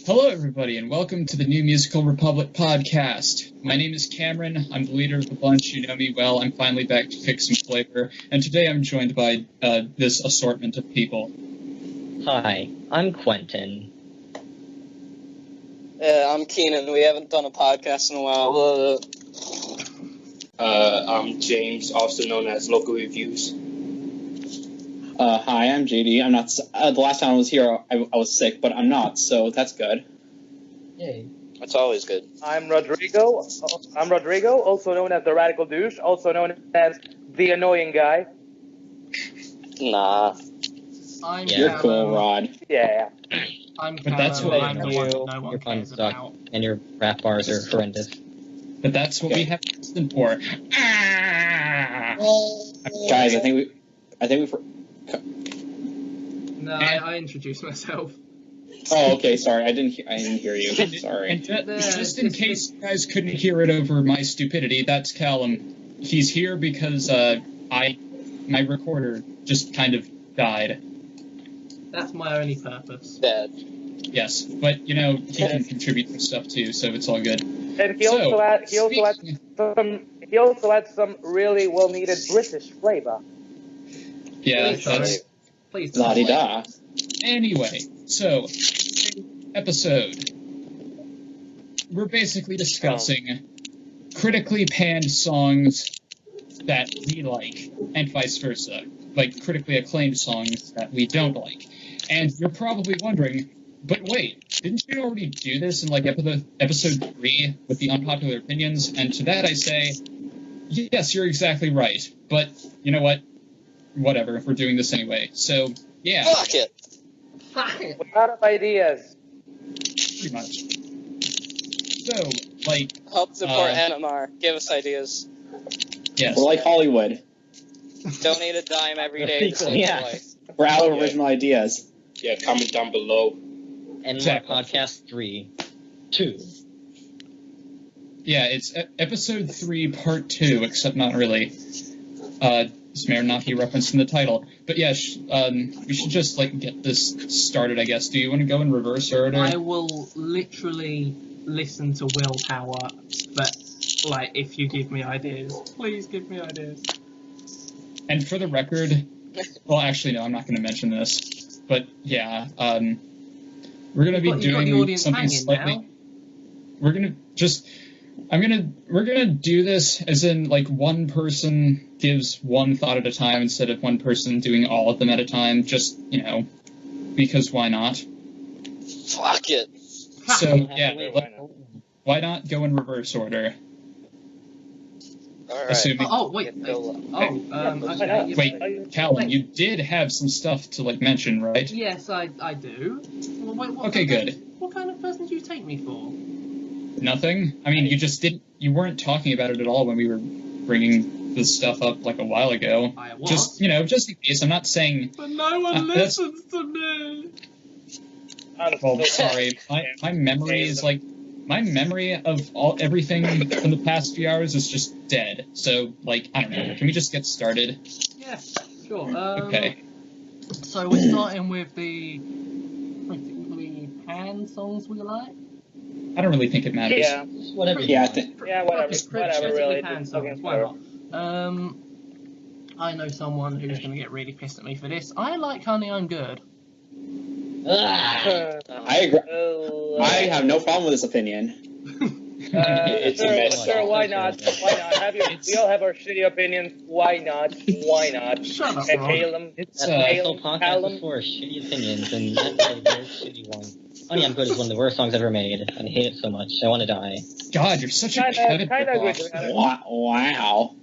Hello, everybody, and welcome to the New Musical Republic podcast. My name is Cameron. I'm the leader of the bunch. You know me well. I'm finally back to fix some flavor, and today I'm joined by this assortment of people. Hi, I'm Quentin. I'm Keenan. We haven't done a podcast in a while. I'm James, also known as Local Reviews. Hi, I'm JD. I'm not. The last time I was here, I was sick, but I'm not, so that's good. Yay. That's always good. I'm Rodrigo, also known as the Radical Douche, also known as the Annoying Guy. Nah. I'm You're Calum. cool, Rod. Yeah. I'm But that's Calum, what I'm the one that no one Your puns cares suck, about. and your rap bars are horrendous. But that's what we have to listen for. Guys, I think we. No, I introduced myself. Oh, okay. Sorry, I didn't hear you. Sorry. And just in case you guys couldn't hear it over my stupidity, that's Calum. He's here because my recorder just kind of died. That's my only purpose. Bad. Yes, but he can contribute some stuff too, so it's all good. And he So, also had some really well needed British flavor. Yeah, Please that's... Please don't. La-di-da. Anyway, so, episode. We're basically discussing critically panned songs that we like, and vice versa. Like, critically acclaimed songs that we don't like. And you're probably wondering, but wait, didn't you already do this in, like, episode 3 with the unpopular opinions? And to that I say, yes, you're exactly right. But, you know what? Whatever, we're doing this anyway. So, yeah. Fuck it. We're out of ideas. Pretty much. So, like, Help support NMR. Give us ideas. yes. We're like Hollywood. Donate a dime every day to save Yeah. your life. We're out of original ideas. Yeah, comment down below. And Exactly. podcast 3, 2. Yeah, it's episode 3, part 2, except not really. This may or not be referenced in the title. But yeah, we should just, like, get this started, I guess. Do you want to go in reverse order? I will literally listen to willpower, but, like, if you give me ideas, please give me ideas. And for the record, well, actually, no, I'm not going to mention this. But yeah, we're going to be You've got the doing audience something hanging slightly... now. We're going to do this as in, like, one person gives one thought at a time instead of one person doing all of them at a time, just, because why not? Fuck it. So, yeah, why not go in reverse order? Alright. Assuming... Okay. Wait, Calum, you did have some stuff to, like, mention, right? Yes, I do. Well, wait, Okay, good. What kind of person do you take me for? Nothing? I mean, you weren't talking about it at all when we were bringing this stuff up, like, a while ago. I was. Just in case, I'm not saying... But no one that's- listens to me. Well, sorry, my memory is, like... My memory of everything from the past few hours is just dead. So, like, I don't know. Can we just get started? Yeah, sure. Okay. So we're starting with the critically panned songs we like. I don't really think it matters. Yeah. Whatever. Yeah, I think. Yeah, whatever. Whatever, really. Panned Just songs, fucking why not? I know someone who's going to get really pissed at me for this. I like Honey, I'm Good. I agree. I have no problem with this opinion. It's a mess. Sure, why not? Why not? We all have our shitty opinions. Why not? Why not? Shut up, And Ron. Calum. It's, That's my whole Calum. podcast before, shitty opinions, and that's a very shitty one. Honey, I'm Good is one of the worst songs ever made, and I hate it so much. I want to die. God, you're such a Kevin Kinda ripoff. good. Kinda. Wow.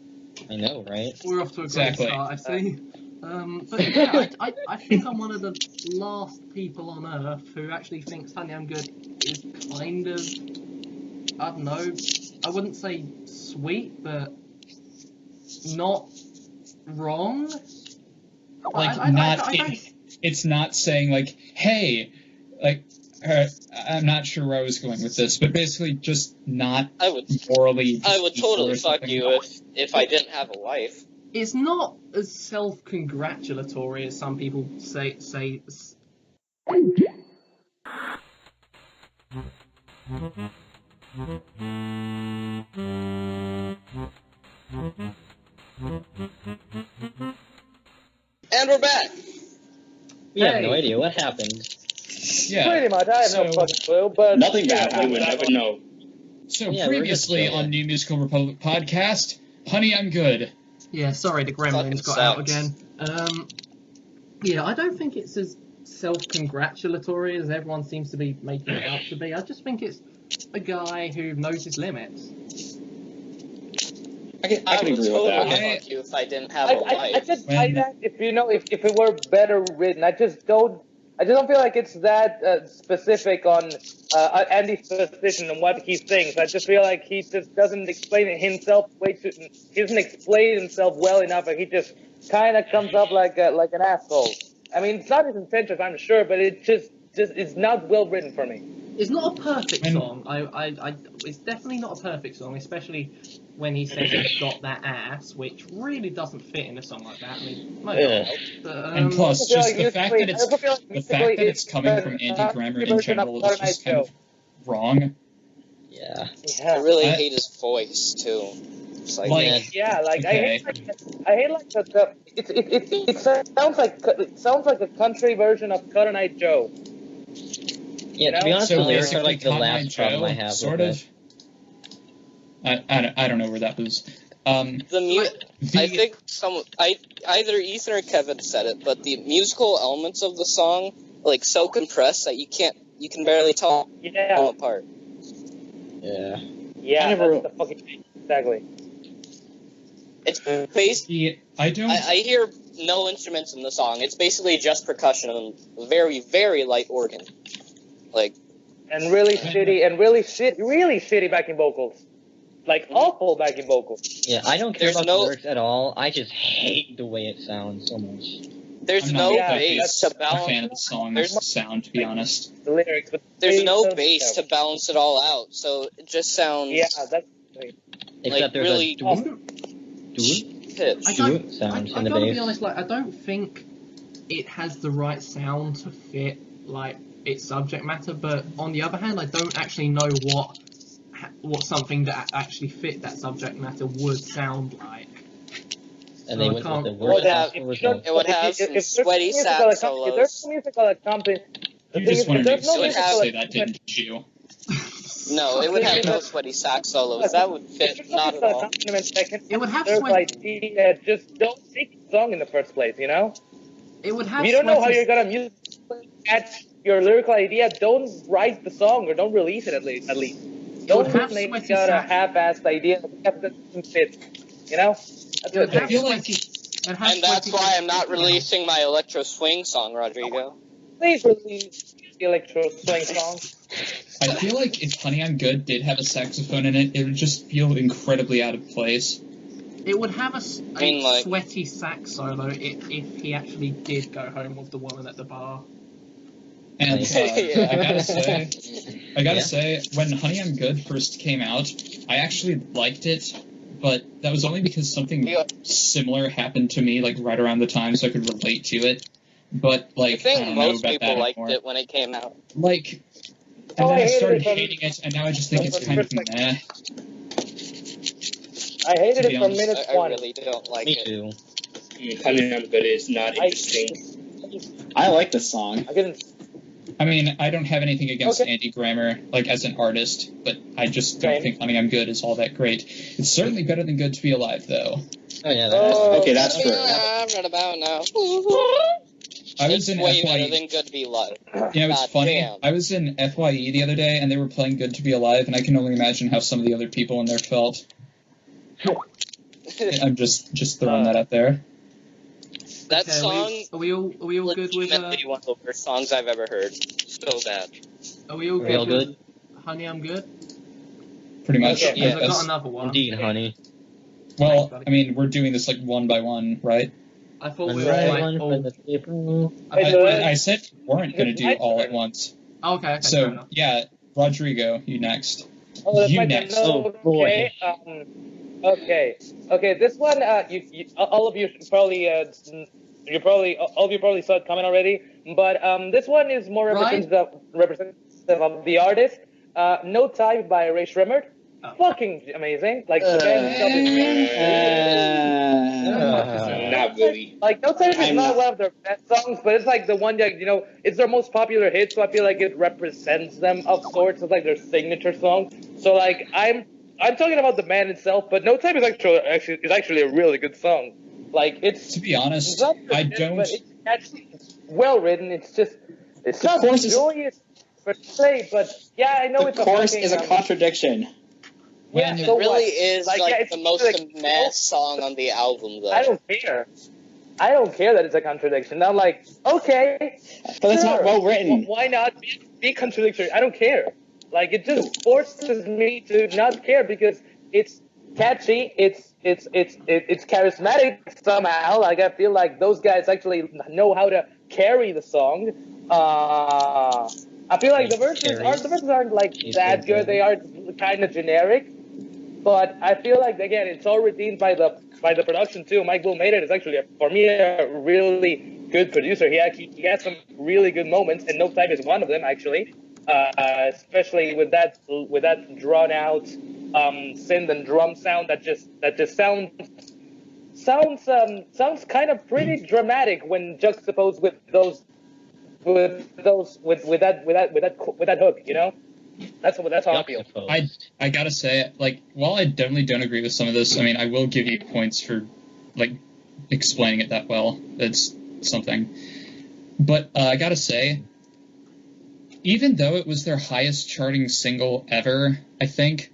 I know, right? We're off to a Exactly. great start, I see. But yeah, I think I'm one of the last people on Earth who actually thinks Honey, I'm Good is kind of, I don't know, I wouldn't say sweet, but not wrong. Like, I don't. It's not saying, like, hey, like, I'm not sure where I was going with this, but basically just not I would morally... I would totally or fuck something. you if I didn't have a wife. It's not as self-congratulatory as some people say. And we're back. We have Hey. no idea what happened. Yeah. Pretty much, I have no So- fucking clue, but Nothing bad You happened. would never know. So Yeah, we're just previously chilling. on New Musical Republic podcast, Honey, I'm Good. Yeah, sorry, the Fucking gremlins got out sucks. again. Yeah, I don't think it's as self-congratulatory as everyone seems to be making it out to be. I just think it's a guy who knows his limits. I can I agree would with totally that. fuck you if I didn't have a I wife. could When- buy that if if it were better written. I just don't feel like it's that specific on Andy's position and what he thinks. I just feel like he just doesn't explain it himself he doesn't explain himself well enough, and he just kind of comes up like an asshole. I mean, it's not his intentions, I'm sure, but it just it's not well written for me. It's not a perfect When- song. It's definitely not a perfect song, especially when he says he's got that ass, which really doesn't fit in a song like that. I mean, no Yeah. doubt, but, And plus, I feel just like the fact that it's I feel like the fact that it's coming the from Andy Grammer in version of general is Saturday just kind Night of wrong. Yeah. Yeah. I really I- hate his voice too. It's like, Like- man, Yeah, like Okay. I hate like the it sounds like a country version of Cutter Night Joe. Yeah, to be know? honest, So the lyrics are basically, like the Cotton Eye last problem I Joe, have sort with of. it. I don't know where that was. I think either Ethan or Kevin said it, but the musical elements of the song like so compressed that you can barely tell them Yeah, apart. Yeah. yeah, I never- that's the fucking thing. Exactly. It's based. I don't. I hear no instruments in the song. It's basically just percussion and very, very light organ. Like, And really shitty backing vocals. Like awful backing vocals. Yeah, I don't care There's about no- the lyrics at all. I just hate the way it sounds so much. there's I'm no not Yeah, bass to a fan of balance. the song's There's- sound, to be honest. The lyrics, but There's no they- bass to balance it all out, so it just sounds Yeah, that's Except there's really a doot, pitched. I don't. doot sound I in the gotta bass. be honest. Like, I don't think it has the right sound to fit like its subject matter. But on the other hand, I don't actually know what something that actually fit that subject matter would sound like. And they So I went can't- with the Well, worst yeah, possible It result. would have if some there's sweaty musical sax accom- If solos. there's musical accompaniment, You just wanted there's to no It would explicitly have- say that, didn't you? No, it would have no sweaty sax solos. That would fit If not at all. It would have there's sweat- like just don't make the song in the first place, you know? It would have. If you don't know how sweaty- you're gonna musically catch your lyrical idea, don't write the song or don't release it at least. Don't would have make sweaty out a sax. half-assed idea that doesn't fit. You know? That's It would the have thing. feel like- sweaty. It has And that's sweaty why I'm not sax- releasing my electro swing song, Rodrigo. Please release the electro swing song. I feel like if Honey, I'm Good did have a saxophone in it, it would just feel incredibly out of place. It would have I mean, like- sweaty sax solo if he actually did go home with the woman at the bar. And Yeah. I gotta say, when Honey, I'm Good first came out, I actually liked it, but that was only because something Yeah. similar happened to me, like right around the time, so I could relate to it. But I like, I think don't know most about people that liked anymore. it when it came out. Like, and Oh, then I I hated started it from- hating it, and now I just think it's from kind of perspective. meh. I hated To be it from honest, minute I one. really don't like Me it. too. Honey, I'm Good is not I- interesting. I like this song. I couldn't. I mean, I don't have anything against Okay. Andy Grammer, like, as an artist, but I just don't Same. think Honey, I'm Good is all that great. It's certainly better than Good to Be Alive, though. Oh yeah, Okay, that's true. Yeah, right about now. I was It's in way better FYE. than Good to Be Live. You know, it's God funny. damn. I was in FYE the other day, and they were playing Good to Be Alive, and I can only imagine how some of the other people in there felt. I'm just throwing that out there. That Okay, song, Are we all good with? legitimately one of the worst songs I've ever heard. So bad. Are we all good? Real with good. Honey, I'm good. Pretty much. Okay. Because Yeah. I got that's- another one. Indeed, honey. Well, I mean, we're doing this like one by one, right? I thought One we were by like one all. for the people. I said we weren't going to do all at once. Oh, okay. Fair So, enough. yeah, Rodrigo, you next. Oh, that's You like next. Oh, boy. Okay. Okay. This one, all of you should probably, all of you probably saw it coming already. But this one is more Right. representative of the artist. No Time by Ray Shremmerd. Oh. Fucking amazing. Like, the band itself is Not really. like, No Time is I'm not not- one of their best songs, but it's like the one that, you know, it's their most popular hit, so I feel like it represents them of sorts. It's like their signature song. So, like, I'm talking about the band itself, but No Time is actually a really good song. Like, it's To be honest, not the I best, don't. but it's actually well written. It's just, it's not chorus is- joyous per se, but yeah, I know The it's a chorus fucking, is a contradiction. yeah, When- so It really what? is Like, like yeah, it's the most like- mass song on the album, though. I don't care. I don't care that it's a contradiction. I'm like, okay, But it's not sure. well written. Why not be contradictory? I don't care. Like, it just forces me to not care because it's catchy. It's charismatic somehow. Like, I feel like those guys actually know how to carry the song. I feel like the verses aren't like that good. They are kind of generic. But I feel like, again, it's all redeemed by the production too. Mike Will made it is actually for me a really good producer. He has some really good moments, and No Time is one of them actually. Especially with that drawn out synth and drum sound that just sounds kind of pretty dramatic when juxtaposed with that hook, you know. That's how I feel. I gotta say, like, while I definitely don't agree with some of this, I mean, I will give you points for, like, explaining it that well. It's something. But I gotta say, even though it was their highest charting single ever, I think,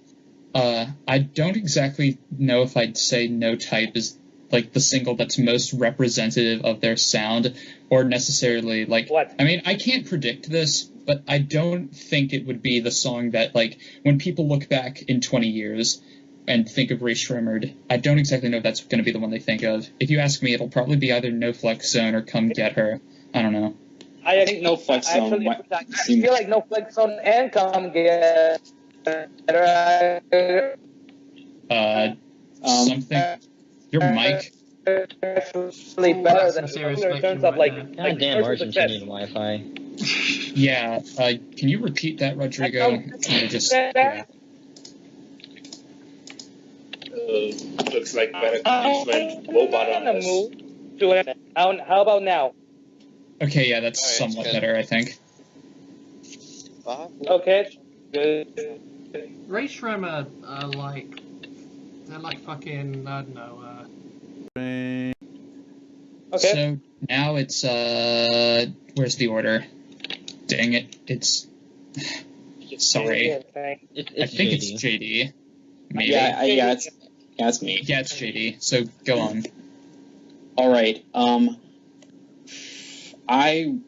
I don't exactly know if I'd say No Type is, like, the single that's most representative of their sound, or necessarily, like... What? I mean, I can't predict this, but I don't think it would be the song that, like, when people look back in 20 years and think of Ray Shremmerd, I don't exactly know if that's going to be the one they think of. If you ask me, it'll probably be either No Flex Zone or Come Get Her. I don't know. I think No Flex Zone I feel like No Flex Zone and Come Get Her. Something... Your mic... Actually better That's than some serious in terms glitching of right like there. God damn commercial success. Argentinian Wi-Fi. Yeah, can you repeat that, Rodrigo? Kind of just... Yeah. Looks like better went robot on us. Move to it. How about now? Okay, yeah, that's Alright, somewhat good. better, I think. Okay. Good. Ray Shremmerd are like, they're like fucking, I don't know, Okay. So now it's where's the order? Dang it! It's sorry. It's I JD. think it's JD. Maybe. Yeah, it's me. Yeah, it's JD. So go on. All right. I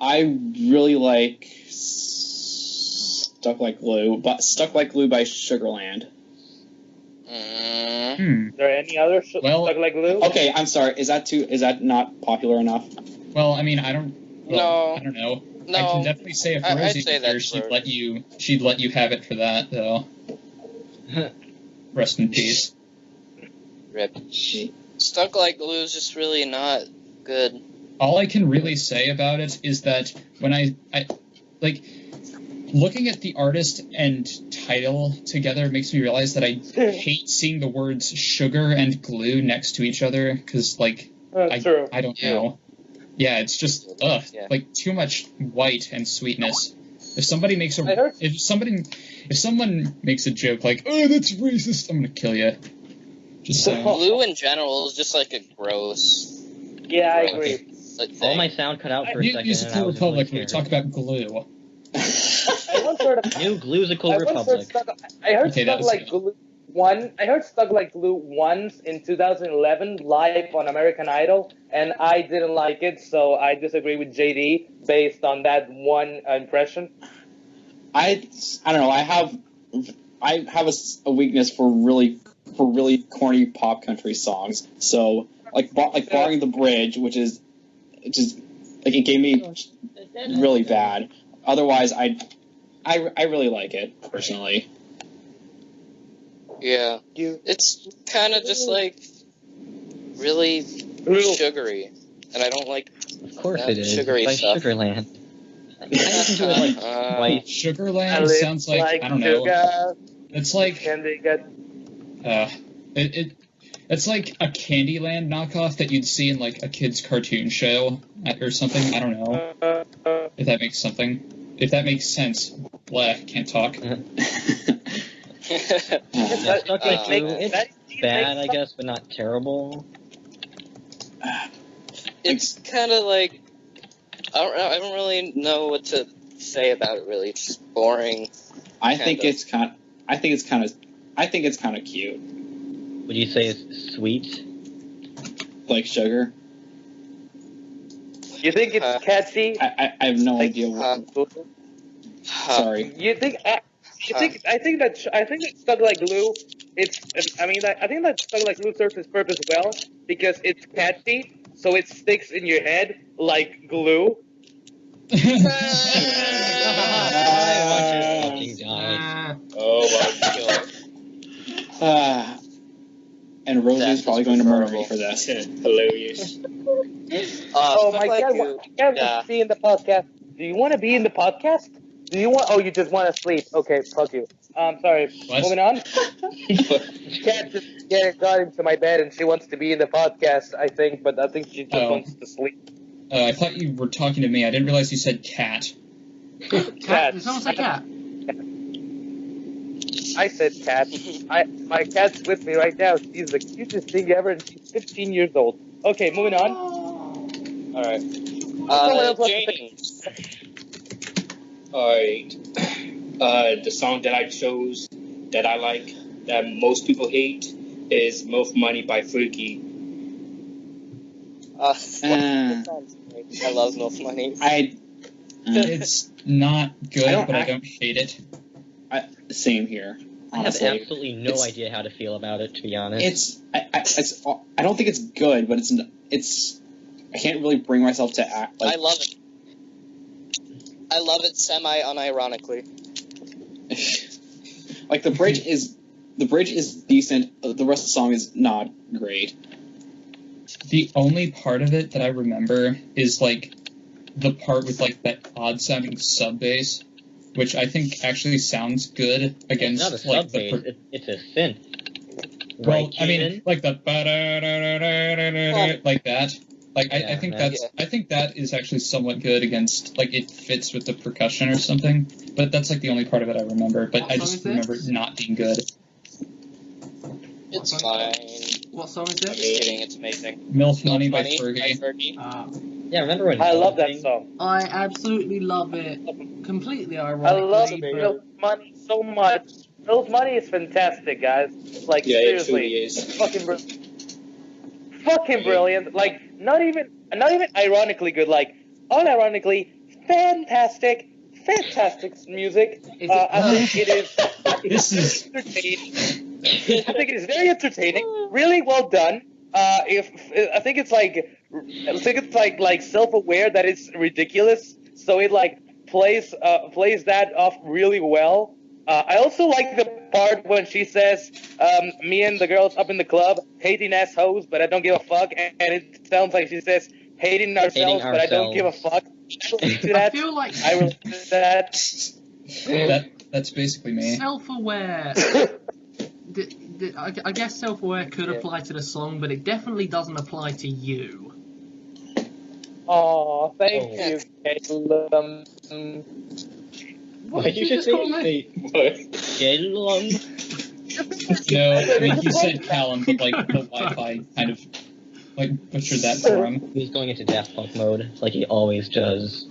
really like Stuck Like Glue by Sugarland. Hmm. Is there any other Well- Stuck Like Glue? Okay, I'm sorry. Is that not popular enough? Well, I mean, I don't know. I can No, definitely say if I'd Rosie say was here, that's she'd let you have it for that, though. Rest in peace. rip. Stuck Like Glue is just really not good. All I can really say about it is that when I like looking at the artist and title together makes me realize that I hate seeing the words sugar and glue next to each other because like True. I don't Yeah. know. Yeah, it's just Yeah. like too much white and sweetness. If somebody makes if someone makes a joke like, "Oh, that's racist," I'm gonna kill you. Just saying. Glue in general is just like a gross. Yeah, I agree. Like, All thing. my sound cut out for a second. and I Musical was Republic, really we talk about glue. I once heard of New Gluesical I once heard Republic. I heard Okay, that Stuck was Like good. Glue one. I heard Stuck Like Glue once in 2011 live on American Idol, and I didn't like it, so I disagree with JD based on that one impression. I don't know. I have a weakness for really corny pop country songs. So like barring the bridge, which is like it gave me really bad. Otherwise, I really like it personally. Yeah. It's kind of just like really sugary, and I don't like Of course that it is. sugary By stuff. Sugarland. listened to it like twice. Sugarland sounds like, I don't know. Sugar, It's like candy got it's like a Candyland knockoff that you'd see in like a kid's cartoon show or something. I don't know if that makes something. If that makes sense. Blah, can't talk. Yeah, Stuck Like Glue, it's bad, I guess, but not terrible. It's kind of like I don't really know what to say about it. Really, it's just boring. I think it's kind of cute. Would you say it's sweet? Like sugar. You think it's catchy? I have no idea what. Sorry. You think? I think that Stuck Like Glue. I think that Stuck Like Glue serves its purpose well because it's catchy, so it sticks in your head like glue. Oh my god. And Rosie's probably going to murder me for this. Hilarious. Oh my Like god! You. I want Yeah. to be in the podcast. Do you want to be in the podcast? Do you want? Oh, you just want to sleep. Okay, fuck you. Sorry. What? Moving on. Cat just got into my bed and she wants to be in the podcast. I think, but I think she just wants to sleep. I thought you were talking to me. I didn't realize you said cat. Cat? Did someone say cat? I said cat. My cat's with me right now. She's the cutest thing ever, and she's 15 years old. Okay, moving on. Oh. All right. James. Alright. The song that I chose that I like, that most people hate, is MILF Money by Freaky. I love MILF Money. It's not good, I don't hate it. Same here. Honestly. I have absolutely no idea how to feel about it, to be honest. I don't think it's good, but it's I can't really bring myself to act like. I love it. I love it semi-unironically. Like the bridge is decent. The rest of the song is not great. The only part of it that I remember is like the part with like that odd sounding sub bass, which I think actually sounds good against it's not a like sub bass, it's a synth. Well, Right, I mean, Keenan? like the like that. Like Yeah, I think man. I think that is actually somewhat good against like it fits with the percussion or something. But that's like the only part of it I remember. But What I song just is this? remember it not being good. It's fine. What song is I'm just it? kidding. It's amazing. MILF Money by Money Fergie. Fergie. Yeah, remember when I love that Thing- song. I absolutely love it. Completely I ironically, love but MILF Money so much. MILF Money is fantastic, guys. Like Yeah, it seriously, truly is. fucking brilliant. Like not even ironically good. Like unironically fantastic music. I think it is. This is Entertaining. I think it is very entertaining. Really well done. I think it's like self-aware that it's ridiculous, so it like plays that off really well. I also like the part when she says, "Me and the girls up in the club hating assholes, but I don't give a fuck," and it sounds like she says, "Hating ourselves, but I don't give a fuck." I feel like I relate to that. that's basically me. self-aware. I guess self-aware could apply to the song, but it definitely doesn't apply to you. Oh, thank you, Calum. What Why'd did you just call me? Calum. No, I mean you said Calum, but like the Wi-Fi kind of like butchered that for him. He's going into Daft Punk mode, like he always does.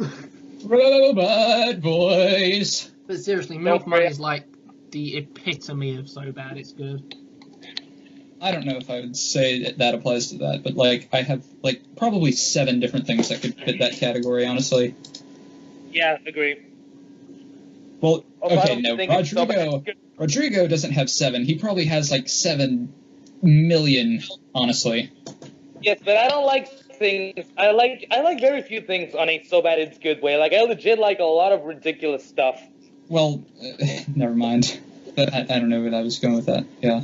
Robot voice. But seriously, MILF Money is like the epitome of so bad it's good. I don't know if I would say that applies to that, but like I have like probably 7 different things that could fit that category, honestly. Yeah, agree. Well, I okay, don't no, think it's so bad. Rodrigo doesn't have 7. He probably has like 7 million, honestly. Yes, but I don't like things. I like very few things on a so bad it's good way. Like I legit like a lot of ridiculous stuff. Well, never mind. But I don't know where I was going with that. Yeah.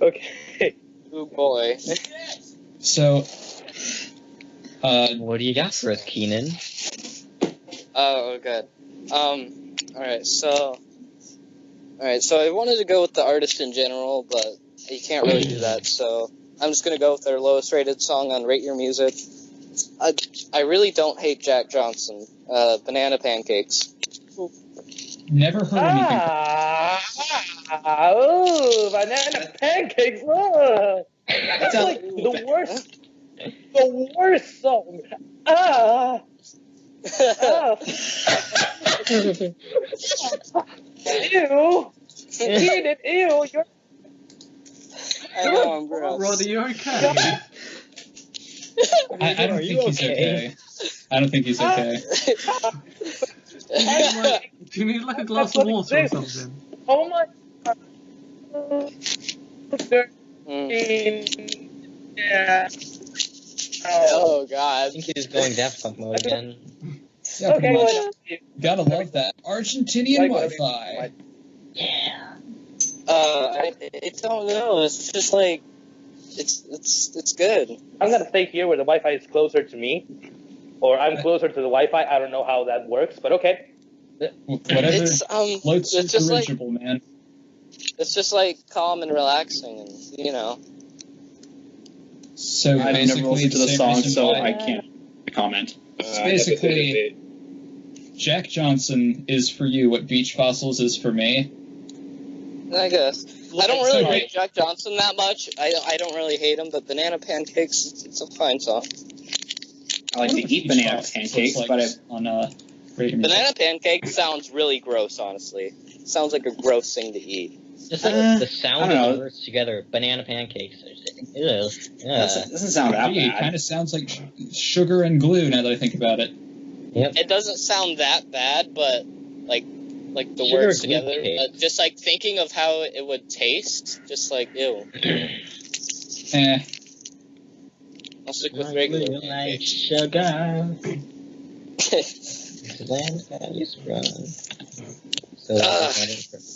Okay. Oh boy. So, What do you got for us, Keenan? Oh, good. Alright, so I wanted to go with the artist in general, but you can't really do that, so I'm just gonna go with their lowest rated song on Rate Your Music. I really don't hate Jack Johnson. Banana Pancakes. Never heard anything. Oh, banana pancakes. Oh. That's like the worst song. Ew. Eat it. Ew. I know, I'm gross. Rod, are you okay? I don't think he's okay. I don't think he's okay. Do you need like a glass of water or something? Oh my god. Yeah. Oh I god. think he's going Daft Punk mode again. Yeah, pretty Okay, much. well, Gotta love that. Argentinian Wi-Fi. Yeah. I don't know. It's just like it's good. I'm gonna stay here where the Wi-Fi is closer to me, or I'm closer to the Wi-Fi. I don't know how that works, but okay. Whatever floats It's just your like dirigible, man. it's just like calm and relaxing, and you know. So I've never basically, listened to the same song, reason so why I can't comment. It's basically Jack Johnson is for you what Beach Fossils is for me. I guess. I don't really Sorry. rate Jack Johnson that much. I don't really hate him, but Banana Pancakes, it's a fine song. I like to eat banana pancakes, but on Rate Your Music. Banana Pancakes sounds really gross, honestly. It sounds like a gross thing to eat. Just like the I sound don't of know. the words together, banana pancakes. Ew. doesn't sound that Gee, it bad. kind of sounds like sugar and glue now that I think about it. Yep. It doesn't sound that bad, but like the Sugar words glue together, cake. just like thinking of how it would taste, just like ew. I'll stick with regular Like pancakes. sugar. So,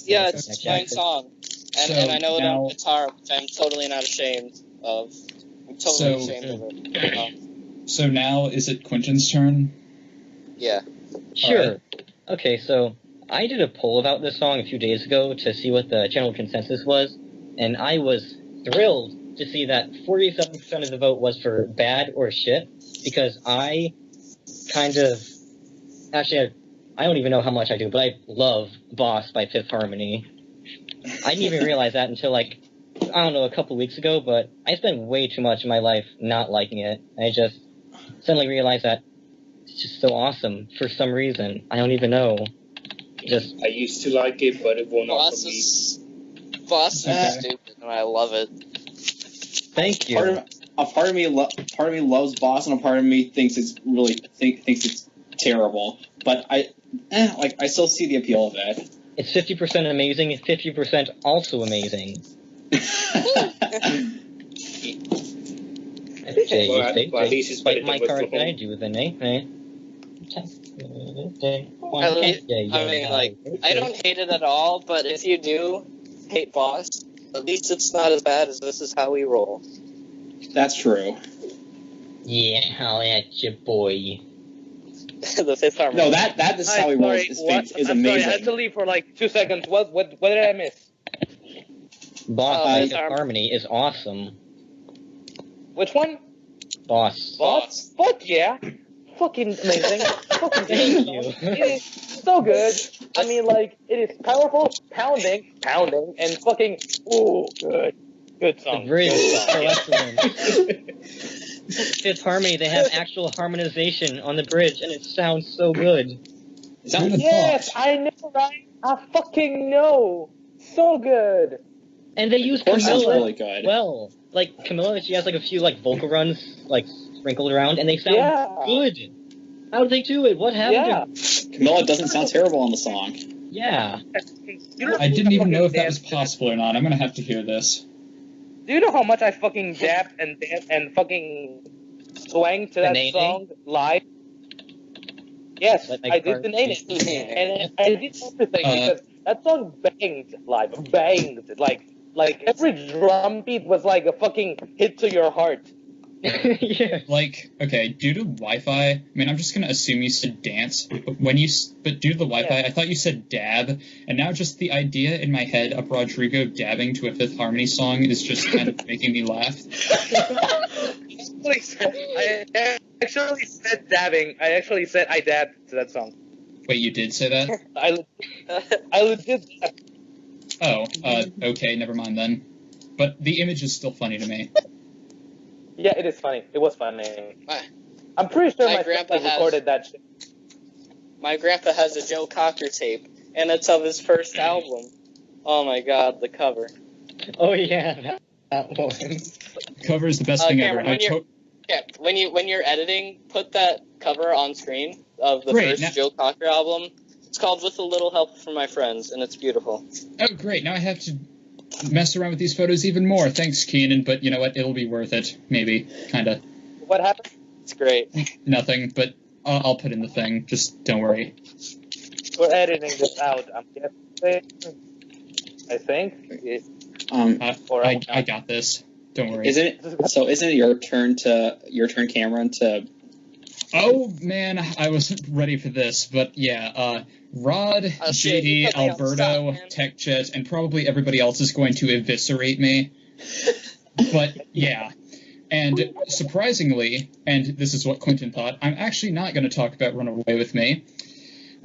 Yeah, it's a fine song, and I know it now- on guitar, which I'm totally not ashamed of. I'm totally So- ashamed of it. So now is it Quentin's turn? Yeah. Sure. Okay, so I did a poll about this song a few days ago to see what the general consensus was, and I was thrilled to see that 47% of the vote was for bad or shit, because I kind of... Actually, I don't even know how much I do, but I love Boss by Fifth Harmony. I didn't even realize that until, like, I don't know, a couple weeks ago, but I spent way too much of my life not liking it. I just suddenly realized that it's just so awesome for some reason. I don't even know. Just I used to like it, but it won't not for me. Boss is stupid, and I love it. thank you. Part of me loves Boss, and a part of me thinks it's really thinks it's terrible. But I still see the appeal of it. It's 50% amazing, 50% also amazing. Well, at least it's better Despite my than card Whistleable. that I do with an eh? I don't hate it at all, but if you do hate Boss, at least it's not as bad as This Is How We Roll. That's true. Yeah, I'll at you, boy. The Fifth Harmony. No, that This Is How We Roll is I'm sorry, I amazing. had to leave for like 2 seconds. What did I miss? Boss by Fifth Fifth Harmony is awesome. Which one? Boss. Boss? Fuck yeah. Fucking amazing. Fucking Thank amazing. you. It is so good. I mean, like, it is powerful, pounding, and fucking, ooh, good. Good The song. bridge Good is song. so excellent. Fifth Harmony, they have actual harmonization on the bridge, and it sounds so good. Who'd have Yes, thought? I know, right? I fucking know. So good. And they use Course sounds Camilla really good. well. Like, Camilla, she has like a few like vocal runs like sprinkled around, and they sound Yeah. good. How did they do it? What happened? Yeah. Camilla doesn't sound terrible on the song. Yeah. I didn't even know if that was possible or not. I'm gonna have to hear this. Do you know how much I fucking dapped and fucking swang to that Nene? song live? Yes, Like I did the name and I did everything because that song banged live, banged like every drum beat was like a fucking hit to your heart. Yeah. Like, okay, due to Wi-Fi, I mean, I'm just gonna assume you said dance, but but due to the Wi-Fi, I thought you said dab, and now just the idea in my head of Rodrigo dabbing to a Fifth Harmony song is just kind of making me laugh. I actually said dabbing. I actually said I dabbed to that song. Wait, you did say that? I legit. Oh, okay, never mind then. But the image is still funny to me. Yeah, it is funny. It was funny. My- I'm pretty sure my my grandpa grandpa recorded that shit. My grandpa has a Joe Cocker tape, and it's of his first album. Oh my god, the cover. Oh yeah, that one. Cover is the best thing ever. Cameron, when you're editing, put that cover on screen of the Great, first Joe Cocker album. It's called With a Little Help from My Friends, and it's beautiful. Oh, great, now I have to mess around with these photos even more. Thanks, Keenan, but you know what? It'll be worth it. Maybe. Kinda. What happened? It's great. Nothing, but I'll put in the thing. Just don't worry. We're editing this out. I'm guessing. I think. I got this. Don't worry. Isn't it your turn, Cameron, to... Oh, man, I wasn't ready for this, but yeah, Rod, JD, Alberto, TechJet, and probably everybody else is going to eviscerate me. But, yeah. And surprisingly, and this is what Clinton thought, I'm actually not going to talk about Run Away With Me.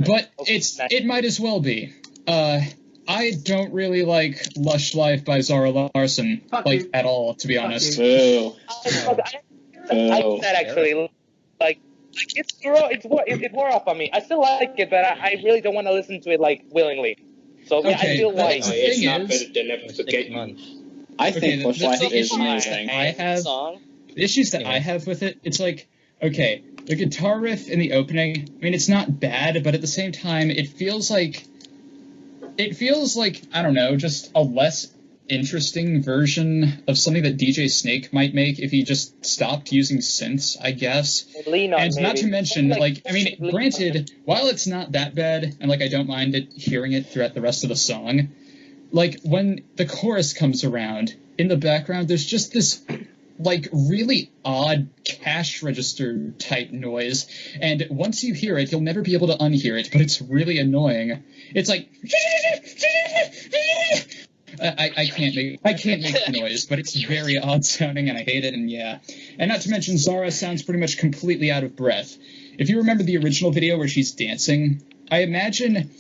But it might as well be. I don't really like Lush Life by Zara Larsson, at all, to be honest. Boo. I like that actually. Like it wore off on me. I still like it, but I really don't want to listen to it like willingly. So yeah, I feel like it's not better than Never Forget You. I think Lush Life is the amazing. the issues that I have with it, it's like, okay, the guitar riff in the opening, I mean, it's not bad, but at the same time, it feels like, I don't know, just a less interesting version of something that DJ Snake might make if he just stopped using synths, I guess. And not to mention, granted, while it's not that bad, and I don't mind hearing it throughout the rest of the song, when the chorus comes around, in the background, there's just this really odd cash register type noise, and once you hear it, you'll never be able to unhear it, but it's really annoying. It's like I can't make the noise, but it's very odd sounding, and I hate it. And yeah, and not to mention Zara sounds pretty much completely out of breath. If you remember the original video where she's dancing, I imagine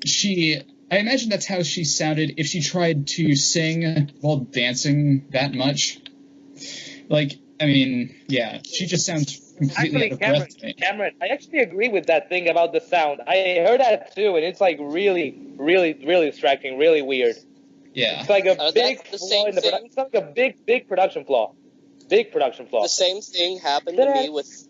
that's how she sounded if she tried to sing while dancing that much. Yeah, she just sounds completely out of breath to me. Cameron, I actually agree with that thing about the sound. I heard that too, and it's really, really, really striking, really weird. Yeah. It's like a big flaw in the production. It's like a big production flaw. Big production flaw. The same thing happened to me with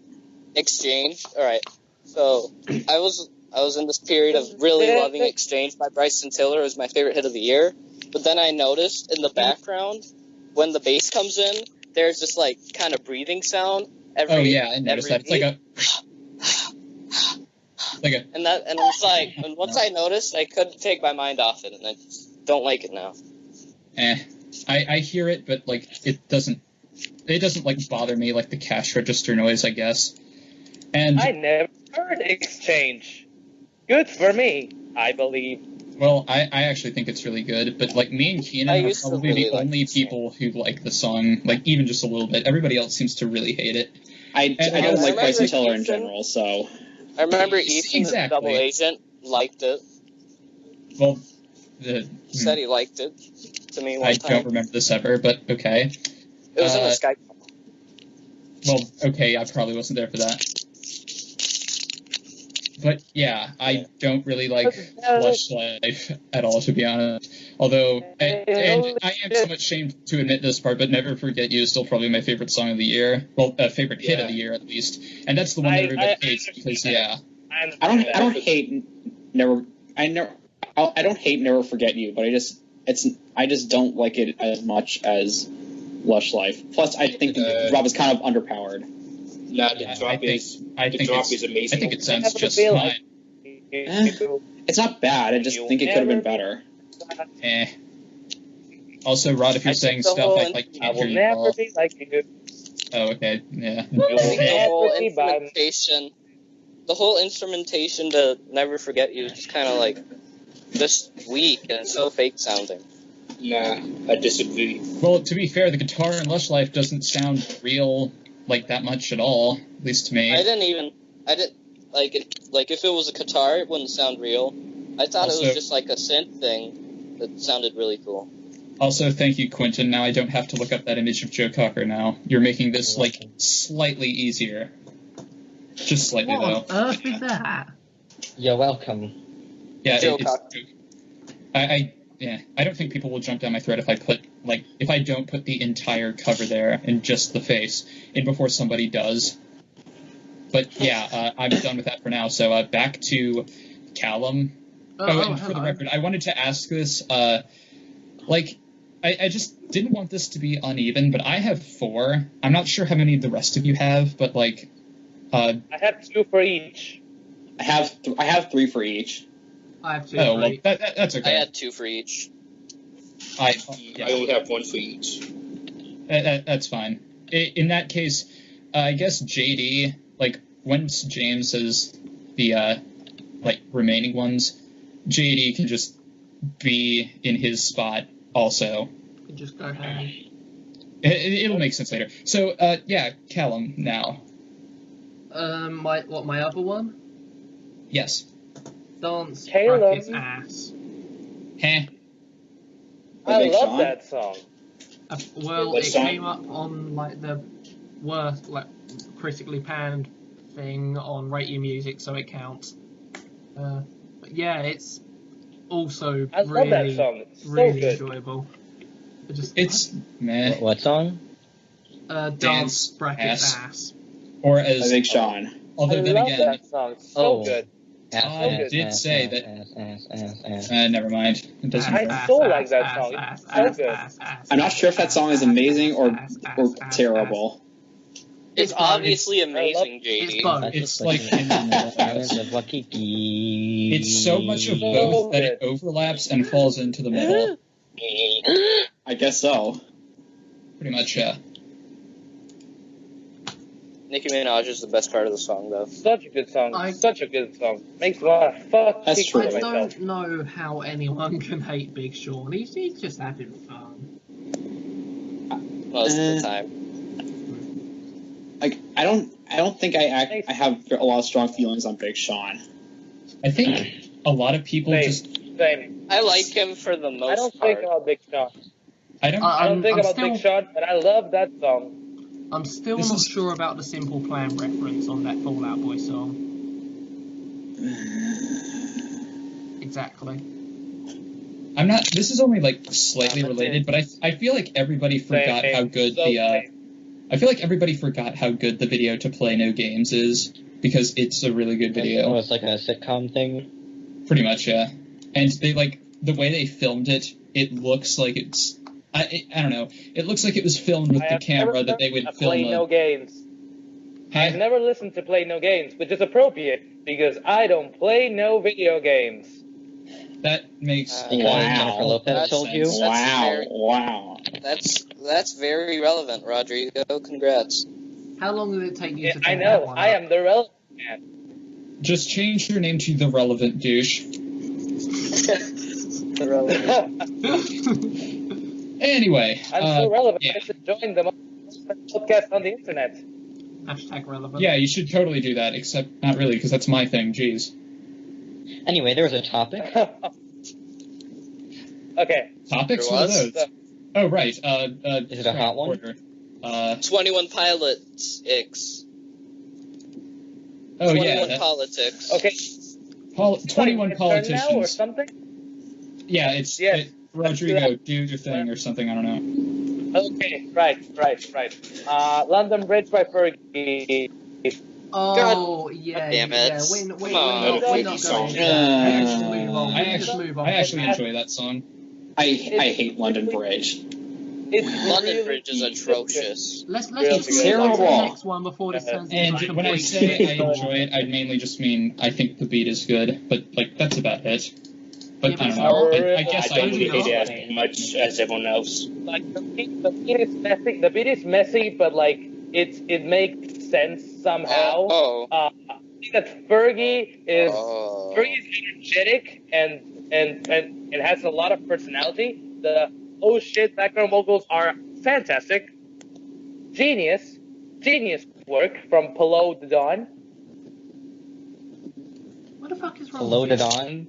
Exchange. All right, so I was in this period of really loving Exchange by Bryson Tiller. It was my favorite hit of the year. But then I noticed in the background, when the bass comes in, there's this kind of breathing sound. I noticed that. It's and once I noticed, I couldn't take my mind off it, and I just don't like it now. I hear it, but it doesn't bother me like the cash register noise, I guess. And I never heard Exchange. Good for me, I believe. Well, I actually think it's really good, but me and Keenan are probably the only people who like the song, even just a little bit. Everybody else seems to really hate it. I don't like Bryson Tiller in general, so... I remember Ethan, the double agent, liked it. Well, said he liked it to me one time. I don't remember this ever, but okay. It was in the Skype call. Well, okay, I probably wasn't there for that. But I don't really like Lush Life at all, to be honest. Although, and I am somewhat ashamed to admit this part, but Never Forget You is still probably my favorite song of the year. Well, favorite hit of the year, at least. And that's the one that everybody hates because, I don't hate Never Forget You, but I just don't like it as much as Lush Life. Plus, I think Rob is kind of underpowered. No, the drop is amazing. I think it sounds just fine. It's not bad. I just think it could have been better. Also, Rod, if you're saying stuff, I can't hear you at all. Be like you. Oh, okay, yeah. The whole instrumentation to Never Forget You is just kind of like just weak and it's so fake sounding. Nah, I disagree. Well, to be fair, the guitar in Lush Life doesn't sound real like that much at all, at least to me. I didn't like it. Like if it was a guitar, it wouldn't sound real. I thought it was just like a synth thing that sounded really cool. Also, thank you, Quentin. Now I don't have to look up that image of Joe Cocker now. You're making this, like, slightly easier. Just slightly, though. What on earth is that? You're welcome. Yeah, Joe it's... Cocker. I don't think people will jump down my throat if I don't put the entire cover there and just the face in before somebody does. But yeah, I'm done with that for now. So back to Calum. And for the record, I wanted to ask this. I just didn't want this to be uneven, but I have 4. I'm not sure how many the rest of you have, but like. I have 2 for each. I have 3 for each. I have 2 Oh, for well, each. that's okay. I had 2 for each. I only have 1 for each. That's fine. In that case, I guess JD, like, once James says the, remaining ones, JD can just be in his spot also. You just go ahead. It'll make sense later. So, yeah, Calum, now. My other one? Yes. Dance Calum. Practice Ass. Heh. I Big love Sean? that song. Well, What it song? came up on like the worst, like critically panned thing on Rate Your Music, so it counts. But yeah, it's also I love that song. It's so really good. enjoyable. It's meh. What song? Dance Bracket Ass. Ass. Or By as, Big Sean. although I then love again, that song. It's so good. I did say that. Never mind. It doesn't I matter. so like that song. It's so good. I'm not sure if that song is amazing or terrible. It's both. obviously It's- amazing, It's JD. both. It's like it's so much of both that it overlaps and falls into the middle. I guess so. Pretty much, yeah. Nicki Minaj is the best part of the song, though. Such a good song. I- Such a good song. Makes me want to fuck That's kick true. I myself. don't know how anyone can hate Big Sean. He's just having fun. Most of the time. Like I don't think I have a lot of strong feelings on Big Sean. I think a lot of people just. Same. I like him for the most I don't part. think about Big Sean. I don't. I don't think I'm about still- Big Sean, but I love that song. I'm still This not is- sure about the Simple Plan reference on that Fall Out Boy song. Exactly. I'm not. This is only like slightly related, but I feel like everybody forgot Same. how good So the. same. I feel like everybody forgot how good the video to Play No Games is because it's a really good Oh, video. it's like a sitcom thing. Pretty much, yeah. And they like the way they filmed it. It looks like it's. I don't know. It looks like it was filmed with I the have camera never that they would listened to film. Play No Games. Huh? I've never listened to Play No Games, which is appropriate because I don't play no video games. That makes Because Jennifer Lopez That's- told you. that's Wow, very- wow. That's very relevant, Rodrigo. Congrats. How long did it take you Yeah, to I think know. that one I up? am the relevant man. Just change your name to The Relevant Douche. The relevant. Anyway. I'm so relevant. yeah. I should join the podcast on the internet. Hashtag relevant. Yeah, you should totally do that, except not really, because that's my thing, jeez. Anyway, there was a topic. Okay. Topics? There What are was? those? Oh, right. Is it a hot one? Order. 21 Pilots X. Oh, 21 yeah. that- Politics. Okay. 21 It's my turn now or politicians. something? Yeah, it's Yes. Rodrigo, do your thing or something, I don't know. Okay. Right. London Bridge by Fergie. Oh, yeah, damn it. yeah. We're Come not on. going Fergie into song. that. Let's move on. I Let's actually, move on. I actually enjoy that song. I hate London Bridge. It's London really Bridge is atrocious. Let's Really move on to the terrible. next one before this turns into And a when I complete say I shitstorm. enjoy it, I mainly just mean I think the beat is good, but, like, that's about it. But Yeah, I don't but know. it's I not- guess I I don't enjoy hate it. it as much as everyone else. Like the beat is messy. The beat is messy, but like it makes sense somehow. Oh. I think that Fergie is energetic and has a lot of personality. The oh shit background vocals are fantastic. Genius work from Below the Dawn. What the fuck is wrong Below with the you? dawn.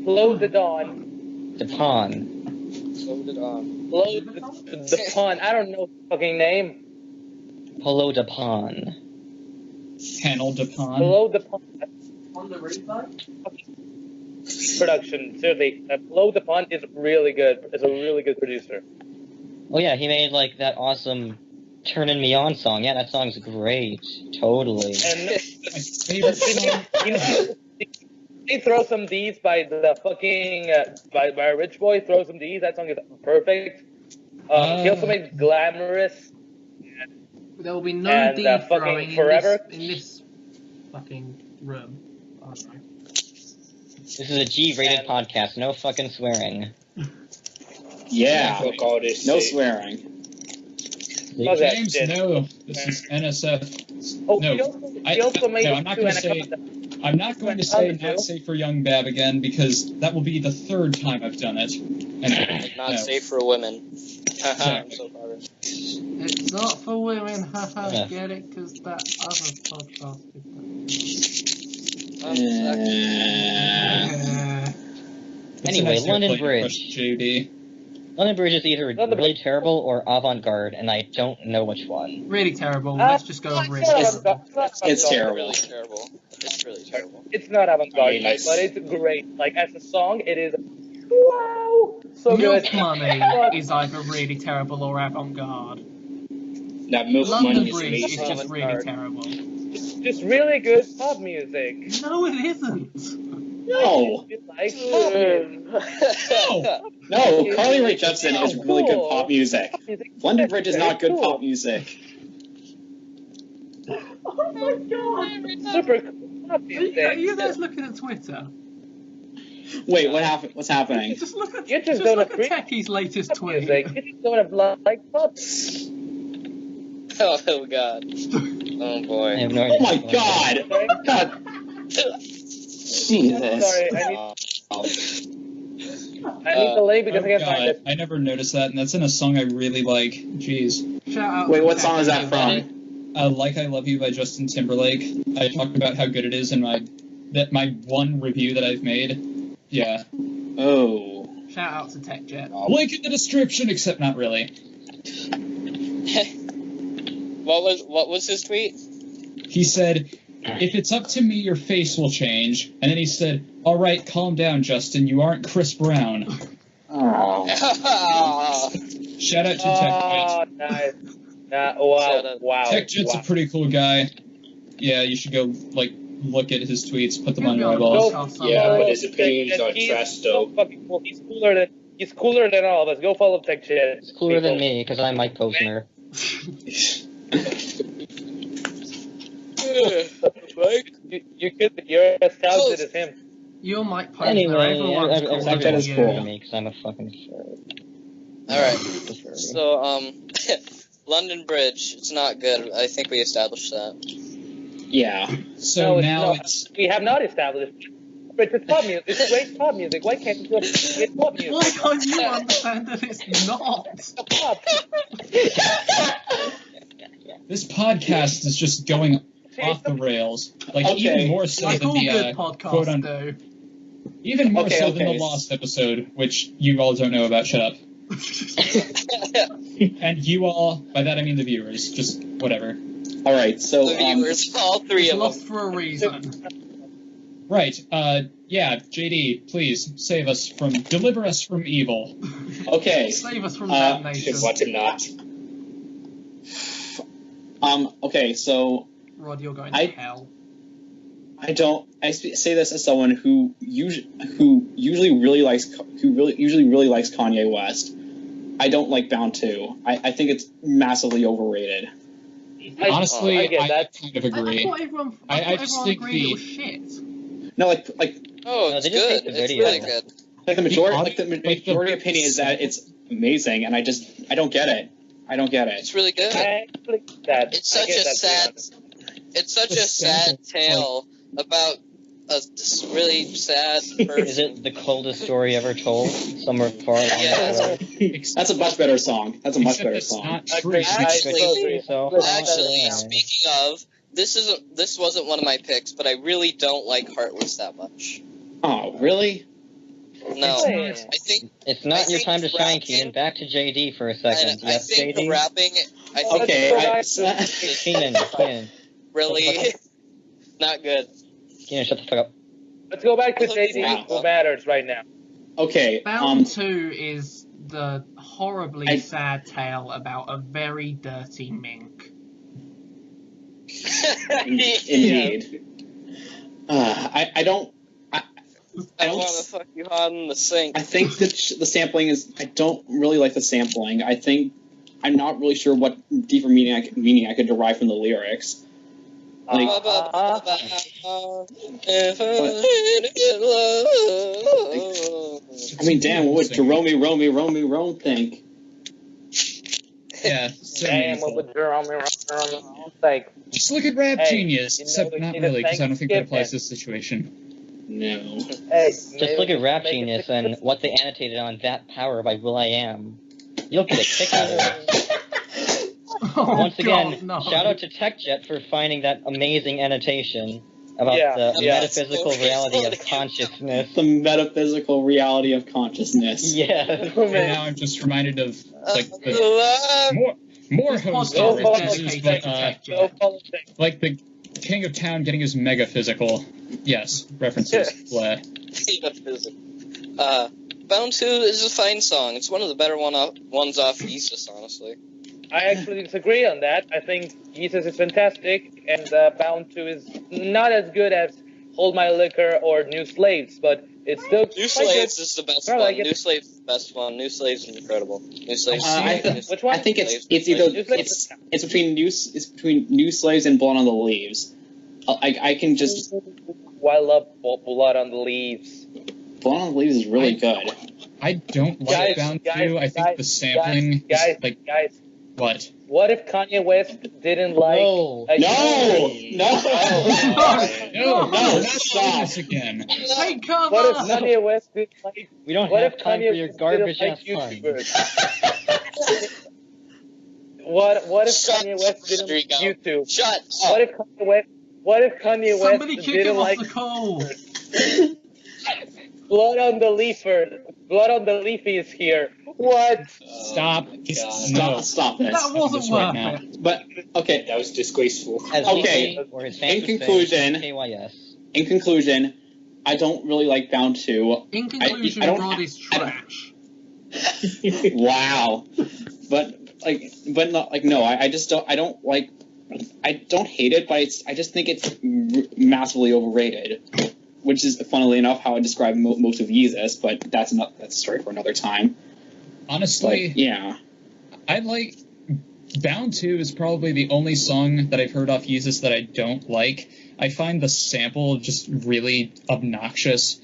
Below the Dawn. The pawn. So did Below the Pond. I don't know the fucking name. Below the pawn. Panel de Pon. Below the Pond. On the replay? Production, seriously. Below the Pond is really good. Is a really good producer. Oh yeah, he made like that awesome "Turnin' Me On" song. Yeah, that song's great. Totally. And My favorite song. they throw some D's by the fucking by Rich Boy. Throw some D's. That song is perfect. He also made Glamorous. There will be no And, D fucking throwing Forever. in this fucking room. I don't know. This is a G-rated podcast. No fucking swearing. Yeah. Fuck all this No shit. swearing. Fuck that James, shit. no. This is NSF. Oh, No. he also made I'm not two going to say. Anaconda. I'm not going to say not safe for young Bab again because that will be the third time I've done it. And not no. safe for women. I'm so sorry. It's not for women, haha, Yeah. get it? Because that other podcast did I'm sorry. that. It's Anyway, a nice London airplane Bridge. crush, JD. London Bridge is either London really Bridge. terrible or avant-garde, and I don't know which one. Really terrible. Let's just go with really It's terrible. It's terrible. Really terrible. It's really terrible. It's not avant-garde, I mean, like- but it's great. Like as a song, it is wow, so good. Milk Money is either really terrible or avant-garde. That Milk London Money is Bridge is amazing. just really terrible. It's just really good pop music. No, it isn't. No. You like pop music. No! No, Carly Rae Jepsen is really good pop music. London Bridge is not good pop music. Oh my god! Super cool pop Are music. you guys looking at Twitter? Wait, what happened? What's happening? Just look at, You just just don't look at agree. Techie's latest Pop tweet. music. You just don't have like pop. Oh god. Oh boy. I have no Oh idea. my god! Sorry. God. Jesus. Sorry, I need the link because Oh I can't find god, it. I never noticed that, and that's in a song I really like. Jeez. Shout out Wait, to what song is that Techie. from? Like I Love You by Justin Timberlake. I talked about how good it is in my one review that I've made. Yeah. Oh. Shout out to TechJet. Link in the description, except not really. What was his tweet? He said, if it's up to me, your face will change. And then he said, all right, calm down, Justin. You aren't Chris Brown. Oh. Shout out to Oh, TechJet. nice. Shut Wow. up. Wow. TechJet's wow. a pretty cool guy. Yeah, you should go, look at his tweets, put them on your Maybe I'll eyeballs. go podcast Yeah, somewhere. but his opinions are He's trash, so though. fucking cool. He's cooler than all of us. Go follow Tech Shit. It's cooler than me, because I'm Mike Posner. You're as talented as him. You're Mike Posner. Anyway, Everyone's everyone's calling that is you. cool. to me, because I'm a fucking furry. Alright. Furry. So, London Bridge, it's not good. I think we established that. Yeah. So it's now not. it's... We have not established. But it's pop music. It's great pop music. Why can't you do it? Pop music. Why can't you understand that it's not? Pop. This podcast is just going off the rails. Like, Okay. even more so Like than all the, good quote podcasts un- do. even more Okay, so than okay. the Lost episode, which you all don't know about. Shut up. And you all, by that I mean the viewers, just whatever. All right. So The viewers, all three It's of lost them. for a reason. Right, yeah, JD, please, deliver us from evil. okay. Save us from Uh, damnation. What to not. Okay. So Rod, you're going I- to hell. I say this as someone who usually really likes Kanye West. I don't like Bound 2. I think it's massively overrated. Honestly, I get I that. kind of I agree. thought everyone, I I thought just everyone think agreed the- it was shit. No, like Oh, No, it's they just good. make the It's video. really good. the majority The opinion is that it's amazing, and I don't get it. I don't get it. It's really good. I actually get that. It's I such get a that, sad. to be honest. It's such The a sad sample, tale about a really sad person. Is it the coldest story ever told? Somewhere far along Yes. the road? That's a much better song. That's a much Except better it's song. not true. Agreed. I Actually- still agree. So, Actually, okay. speaking of, this wasn't one of my picks, but I really don't like Heartless that much. Oh, really? No, Hey. I think It's not I your think time to shine, rapping- Keenan. Back to JD for a second. I Yes, think the JD? rapping. I think Okay, the I- rapping is Keenan. really not good. Keenan, shut the fuck up. Let's go back to Wow. JD, who matters right now. Okay. Bound 2 is the horribly I- sad tale about a very dirty mink. Indeed. I don't. I want to fuck you hard in the sink. I think that the sampling is. I don't really like the sampling. I think I'm not really sure what deeper meaning I could derive from the lyrics. Like, If I mean, damn, what would Jerome think? Yeah, so Damn, meaningful. what would Jerome think? Just look at Rap Hey, Genius, you know, except we not need a really, because I don't think that applies to Thanksgiving. this situation. No. Hey, Just look at Rap Genius and what they annotated on That Power by Will I Am. You'll get a kick out of it. Oh, Once again, God, no. shout out to TechJet for finding that amazing annotation about the Yeah. metaphysical reality of consciousness. The metaphysical reality of consciousness. Yeah. Oh, And man. now I'm just reminded of, like, the more This host podcast is references, dedicated but, to Tech No Jet. politics. like the King of Town getting his mega physical. Yes, references. Bleh. Bound 2 is a fine song. It's one of the better ones off Yeezus, honestly. I actually disagree on that. I think Jesus is fantastic, and Bound 2 is not as good as Hold My Liquor or New Slaves, but it's still New quite Slaves is the best I one. like it. New Slaves is the best one. New Slaves is incredible. New Slaves. Which one? I think it's Slaves. either New Slaves. it's between New Slaves and Blood on the Leaves. I can just Oh, I love Blood on the Leaves. Blood on the Leaves is really good. I don't like Guys, Bound guys, 2. I think guys, the sampling guys, is, like, guys. what? What if Kanye West didn't like? No. No, No, no, not stop. this again. Take cover! What if Kanye West didn't like? We don't What have if time Kanye for your West garbage didn't ass like fun. YouTubers? What if Shut Kanye West up, didn't there you like go. YouTube? Shut What up. if Kanye West? What if Kanye Somebody West kick him didn't off like the call! Blood on the Leafer? Blood on the Leafy is here. What? Stop. No. Stop this. That wasn't this right worth now. it. But okay, That was disgraceful. As Okay. he or his fans In would say, conclusion- KYS. in conclusion, I don't really like Bound 2. In conclusion, I don't- Rod is trash. Wow. But not like no. I just don't. I don't like. I don't hate it, but I just think it's massively overrated. Which is, funnily enough, how I describe most of Yeezus, but that's a story for another time. Honestly, But yeah. I like Bound 2 is probably the only song that I've heard off Yeezus that I don't like. I find the sample just really obnoxious.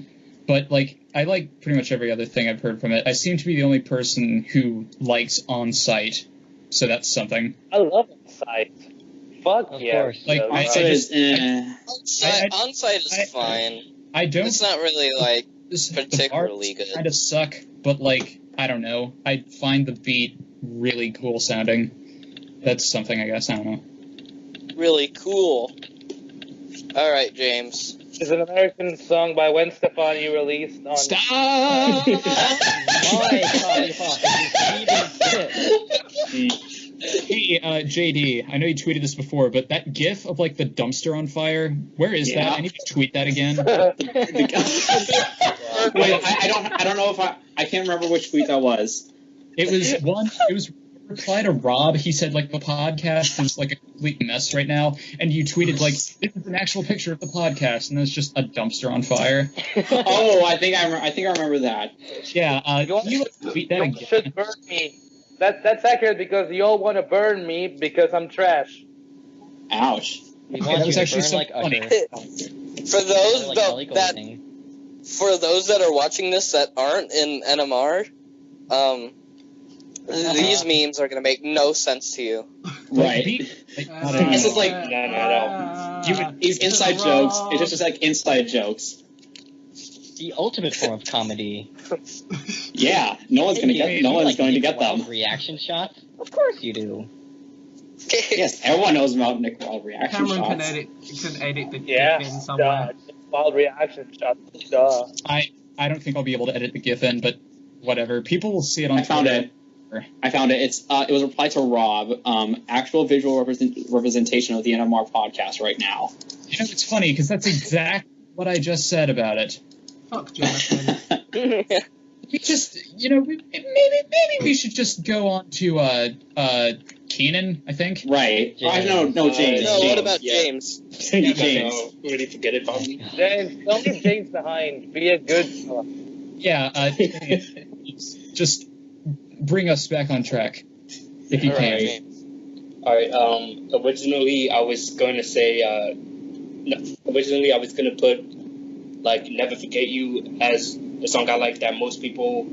But, like, I like pretty much every other thing I've heard from it. I seem to be the only person who likes On Site, so that's something. I love Inside. Fuck Of yeah. course. Like, On I Site just- On-site is I- fine. I don't... It's not really, like, the particularly bars good. kind of suck, but, like, I don't know. I find the beat really cool sounding. That's something, I guess. I don't know. really cool. Alright, James. Is an American song by Gwen Stefani released on. Stop! My Tommy Hawk is Hey, JD, I know you tweeted this before, but that GIF of, like, the dumpster on fire, where is Yeah. that? I need to tweet that again. Wait, I don't know if I can't remember which tweet that was. It was a reply to Rob. He said, like, the podcast is, like, a complete mess right now, and you tweeted, like, this is an actual picture of the podcast, and it's just a dumpster on fire. Oh, I think I remember that. Yeah, You can you tweet that all again? should burn me. That's accurate because you all want to burn me because I'm trash. Ouch. We Okay, want that you was to actually burn so like funny. Usher. For those Like though, Ellie that Goulding. for those that are watching this that aren't in NMR, These memes are gonna make no sense to you. Right. It's just like- These inside jokes. It's just like inside jokes. The ultimate form of comedy. Yeah, no one's going to get. No one's going to get them. Reaction shots? Of course you do. Yes, everyone knows about Nick Wild reaction Cameron shots. can edit the Yeah, GIF in somewhere. Wild reaction shots. Duh. I don't think I'll be able to edit the GIF in, but whatever. People will see it on I found Twitter. it. It was a reply to Rob. Actual visual representation of the NMR podcast right now. You know, it's funny because that's exactly what I just said about it. Fuck Jonathan. We just, maybe we should just go on to Keenan, I think. Right. James. No, James. No, James. what about Yeah. James? James. Really forget about me. James, don't leave James behind. Be a good fella. Yeah, just bring us back on track if you All can. right, James. Alright, originally I was going to say, originally I was going to put, like, Never Forget You as a song I like that most people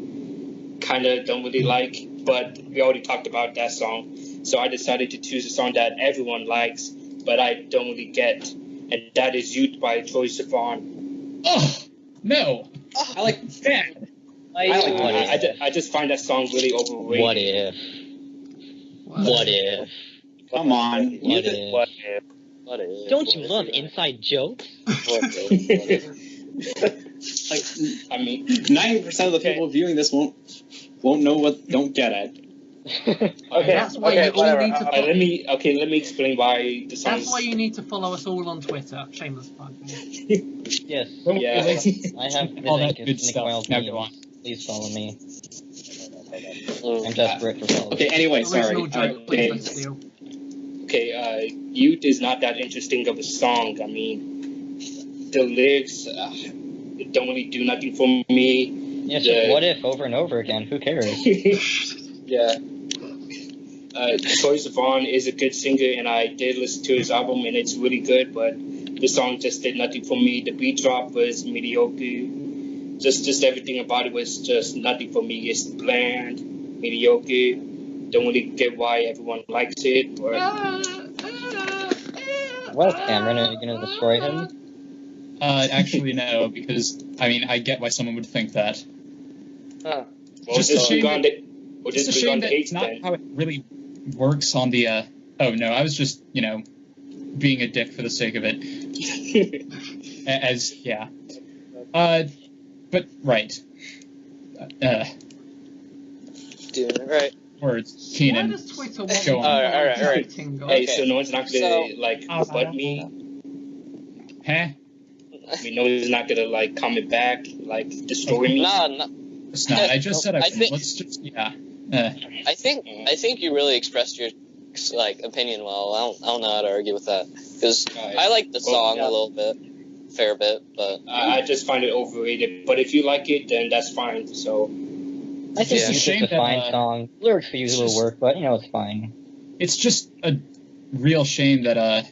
kind of don't really like, but we already talked about that song, so I decided to choose a song that everyone likes, but I don't really get, and that is Youth by Troye Sivan. Oh, no. I like Bad. I just find that song really overrated. What if? What if? Come on. What if? What if? What if? Don't you love inside jokes? What if? Like, I mean, 90% of the people viewing this won't don't get it. Okay, That's why okay, you all whatever. need to let me explain why the song. That's why you need to follow us all on Twitter. Shameless plug. Yes. Don't Yeah. really- I have the all link. that good It's Nick stuff. Wild Now memes. go on. Please follow me. Mm. I'm desperate for followers. Okay, anyway, sorry. Original joke, please don't James. steal. Okay, Youth is not that interesting of a song. I mean, the lyrics don't really do nothing for me. Yeah, it's Yeah. just what if over and over again. Who cares? Yeah. Troye Sivan is a good singer, and I did listen to his album, and it's really good, but the song just did nothing for me. The beat drop was mediocre. Just everything about it was just nothing for me. It's bland, mediocre. Don't really get why everyone likes it, but Well, Cameron, are you gonna destroy him? Actually, no, because, I mean, I get why someone would think that. Huh. well, Just a shame click on that- it. Or It's just a click shame on the that H it's not then. how it really works on the, oh no, I was just, being a dick for the sake of it. Yeah. But, right. Doing it right. Words. Why Keenan. does Twitter want Go me on. to Alright. tweeting, guys? Hey, Okay. so no one's not gonna butt me. Huh? I mean, no one's not gonna comment back, destroy me. Nah, nah. It's not. I just said I I would. think- Let's just, I think you really expressed your opinion well. I don't know how to argue with that because I like the song a little bit, fair bit, but I just find it overrated. But if you like it, then that's fine. So I think Yeah. Youth Shame is a that, fine song. Lyrics for you it's will just- work, but it's fine. it's just a real shame that,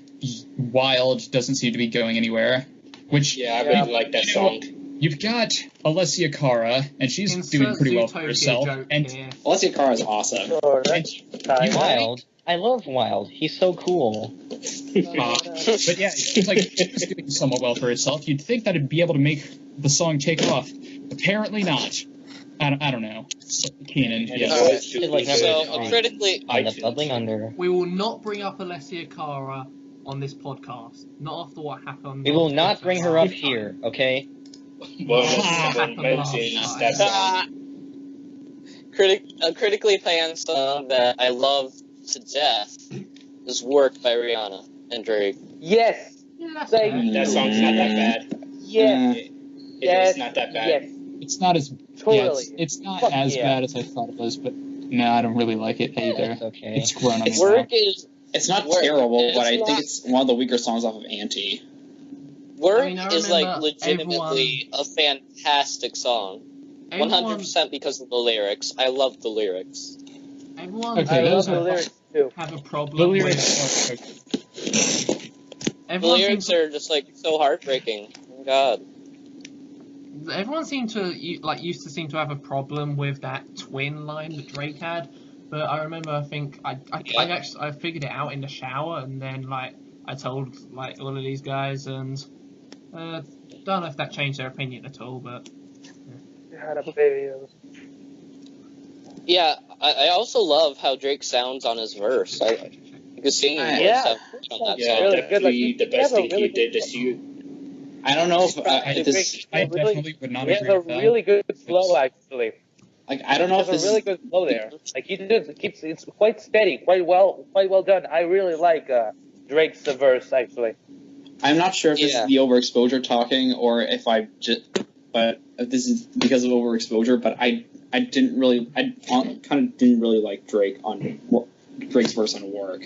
Wild doesn't seem to be going anywhere. Which, yeah, I really like that You know song. you've got Alessia Cara, and she's Insert doing pretty well for Zootopia herself. joke And here. Alessia Cara is awesome. Sure, And- that's fine. Wild. I love Wild. He's so cool. But yeah, it's like she's doing somewhat well for herself. You'd think that it'd be able to make the song take off. Apparently not. I don't know. Keenan, And yes. All right. It's like number so three critically, on the iTunes. bubbling under. We will not bring up Alessia Cara on this podcast. Not after what happened. We will on not Twitter bring her last up time. here, okay? Well, Ah, someone mentions that song. a critically panned song that I love to death is "Work" by Rihanna and Drake. Yes, Yeah, that's Like- fair. That song's not that bad. yes, It's not that bad. yes, It's not as totally. it's not Fuck as yeah. bad as I thought it was, but no, I don't really like it either. It's okay. It's grown on me. Work is It's not Work. terrible, It's but I not- think it's one of the weaker songs off of Anti. Work I mean, I is like remember legitimately a fantastic song. 100% because of the lyrics. I love the lyrics. Everyone Okay, I love those the are- lyrics too. have a problem The with... lyrics are okay. The Everyone lyrics seems, are just like so heartbreaking. Oh my God. everyone seemed to used to seem to have a problem with that twin line that Drake had, but I remember I think I figured it out in the shower, and then like I told like all of these guys, and don't know if that changed their opinion at all, but You had a video. Yeah, I also love how Drake sounds on his verse. Because singing Yeah. stuff on that Yeah, song. Really good, like, definitely the he best has a thing he really did good this year. I don't know if I definitely would not He has agree a with that. really good flow, actually. like I don't know if He has this a really good flow there. Like he just keeps it's quite steady, quite well done. I really like Drake's verse actually. I'm not sure if this Yeah. is the overexposure talking or if I just, but if this is because of overexposure. But I kind of didn't really like Drake's verse on Work.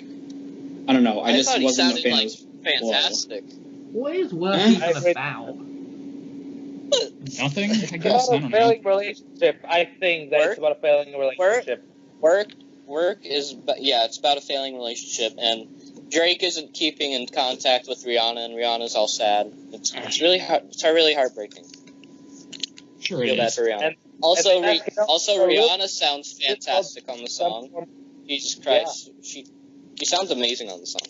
I don't know. I just thought he wasn't a sounded fan like of his flow. fantastic. what is work I even agree. about? Nothing, I It's guess. I about a don't know. failing relationship. I think that Work? it's about a failing relationship. Work is, it's about a failing relationship, and Drake isn't keeping in contact with Rihanna, and Rihanna's all sad. It's really hard. It's really heartbreaking. Sure Feel it bad is. for Rihanna. And- Also, and then Rihanna sounds fantastic on the song. Jesus Christ, she sounds amazing on the song.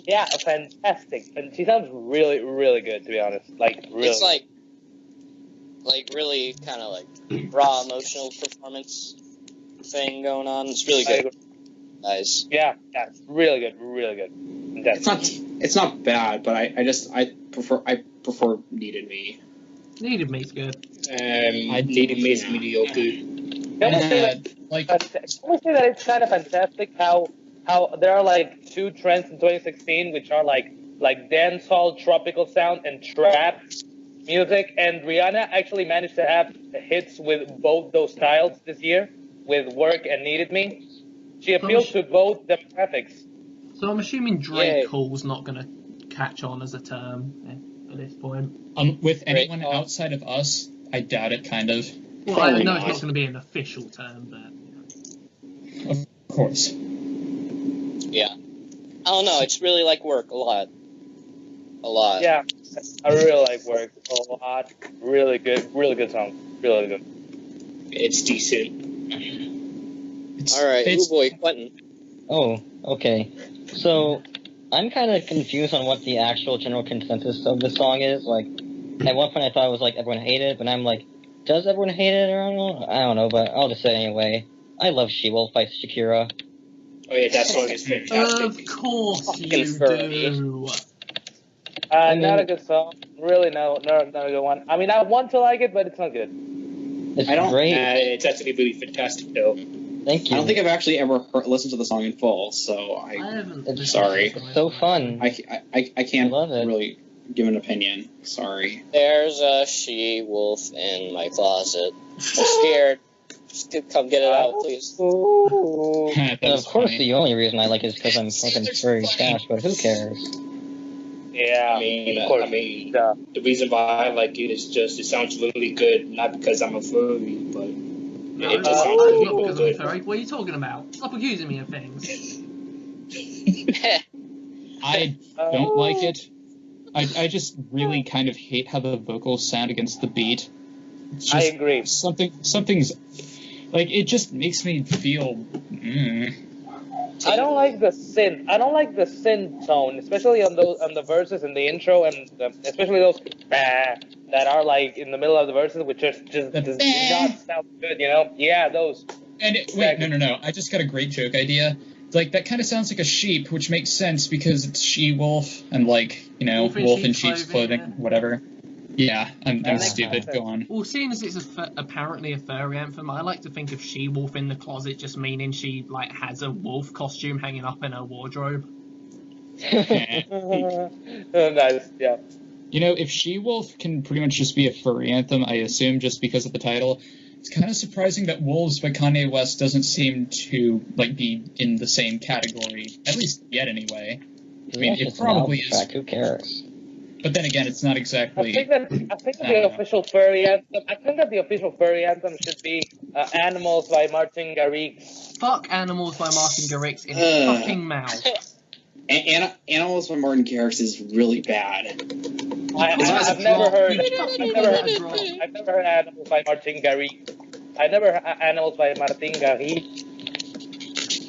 Yeah, fantastic. And she sounds really, really good, to be honest. Like, really. It's like really kind of like raw emotional performance thing going on. It's really good, guys. Yeah, it's really good, really good. It's not bad, but I prefer Needed Me. Needed Me's good. Needed Me is mediocre. Can we say Like, that it's kind of fantastic how there are like two trends in 2016 which are like dancehall, tropical sound, and trap music, and Rihanna actually managed to have hits with both those styles this year with Work and Needed Me. She appealed to both demographics. So I'm assuming Drake Yay. Hall's not going to catch on as a term at this point. with anyone Drake, outside of us, I doubt it, kind of. Well, I Probably know not. it's not going to be an official term, but Of course. Yeah. I don't know. It's really like Work a lot. Yeah, I really like Work a lot. Really good song. Really good. It's decent. All right, It's, boy, Quentin. Oh, okay. So, I'm kind of confused on what the actual general consensus of the song is. Like, at one point I thought it was like everyone hated it, but I'm like, does everyone hate it? Or I don't know, but I'll just say it anyway. I love She-Wolf by Shakira. Oh yeah, that song is fantastic. of course Fucking you furry. do. Not a good song. Really, not a good one. I mean, I want to like it, but it's not good. It's I don't- great. It's actually really fantastic though. Thank you. I don't think I've actually ever listened to the song in full, so I I haven't. It's sorry. so fun. I can't I love it. really give an opinion. Sorry. There's a she-wolf in my closet. I'm scared. Just come get it out, please. Ooh. that And is of course, funny. the only reason I like it is because I'm fucking furry stash, but who cares? Yeah. I mean, of course. the reason why I like it is just it sounds really good, not because I'm a furry, but No, it just sounds not really because I'm good. furry. What are you talking about? Stop accusing me of things. I don't like it. I just really kind of hate how the vocals sound against the beat. It's I just agree. something's like it just makes me feel. I don't like the synth. I don't like the synth tone, especially on the verses and the intro, and especially those that are like in the middle of the verses, which just do not sound good. You know? Yeah, those. And wait, no! I just got a great joke idea. Like that kind of sounds like a sheep, which makes sense because it's she-wolf and like Wolf in wolf in sheep's sheep's clothing, clothing, whatever. Yeah, I'm makes stupid. sense. Go on. Well, seeing as it's apparently a furry anthem, I like to think of She-Wolf in the closet just meaning she like has a wolf costume hanging up in her wardrobe. Nice. Yeah. If she-wolf can pretty much just be a furry anthem, I assume just because of the title, it's kind of surprising that Wolves by Kanye West doesn't seem to like be in the same category, at least yet anyway. I mean, it probably is. Track. Who cares? But then again, it's not I exactly. think that the official furry anthem. I think that the official furry anthem should be "Animals" by Martin Garrix. Fuck Animals by Martin Garrix in his fucking mouth. Animals by Martin Garrix is really bad. I've never heard Drop. I've never heard "Animals" by Martin Garrix. I never heard "Animals" by Martin Garrix.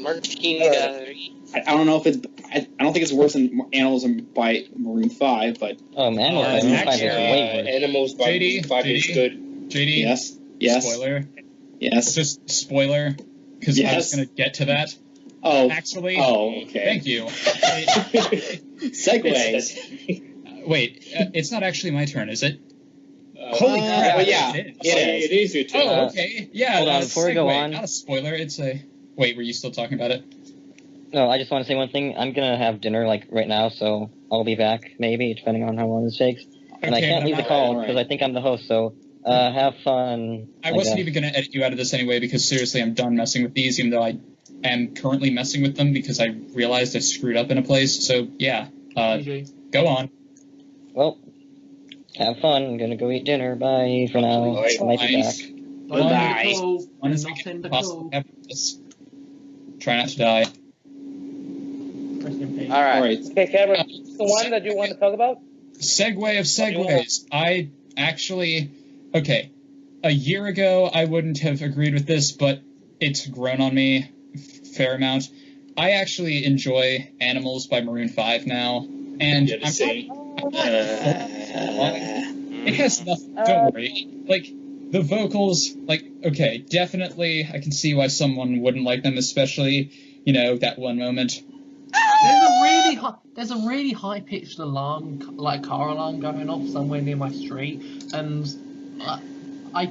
Marching Gallery. I don't know if it's. I don't think it's worse than Animals by Maroon 5, but Animals by Maroon 5 is way worse. Animals by Maroon 5 is good. JD. Yes. Spoiler. Yes. Just spoiler, because I was going to get to that. Oh. Actually. Oh, okay. Thank you. Segues. Wait, it's not actually my turn, is it? Holy crap! well, yeah, it It is your turn. Oh, okay. Yeah. Hold on, before we go on. Not a spoiler. It's a. Wait, were you still talking about it? No, I just want to say one thing. I'm gonna have dinner like right now, so I'll be back maybe depending on how long this takes. And I Okay, can't leave the call alright. because I think I'm the host. So have fun. I wasn't even going to edit you out of this anyway because seriously, I'm done messing with these, even though I am currently messing with them because I realized I screwed up in a place. So yeah, GG. go on. Well, have fun. I'm gonna go eat dinner. Bye for now. Alright. I might be back. Goodbye. Honestly, Not in the possibly call. have this. Try not to die. Rest in peace. Alright. Alright. Okay, Cameron, the one that you want to talk about? Segue of segues. I actually, okay, a year ago I wouldn't have agreed with this, but it's grown on me a fair amount. I actually enjoy Animals by Maroon 5 now, and Yeah, the same. it has nothing, don't worry. Like, the vocals, like, okay, definitely I can see why someone wouldn't like them, especially, you know, that one moment. There's a really high pitched alarm, like car alarm, going off somewhere near my street, and I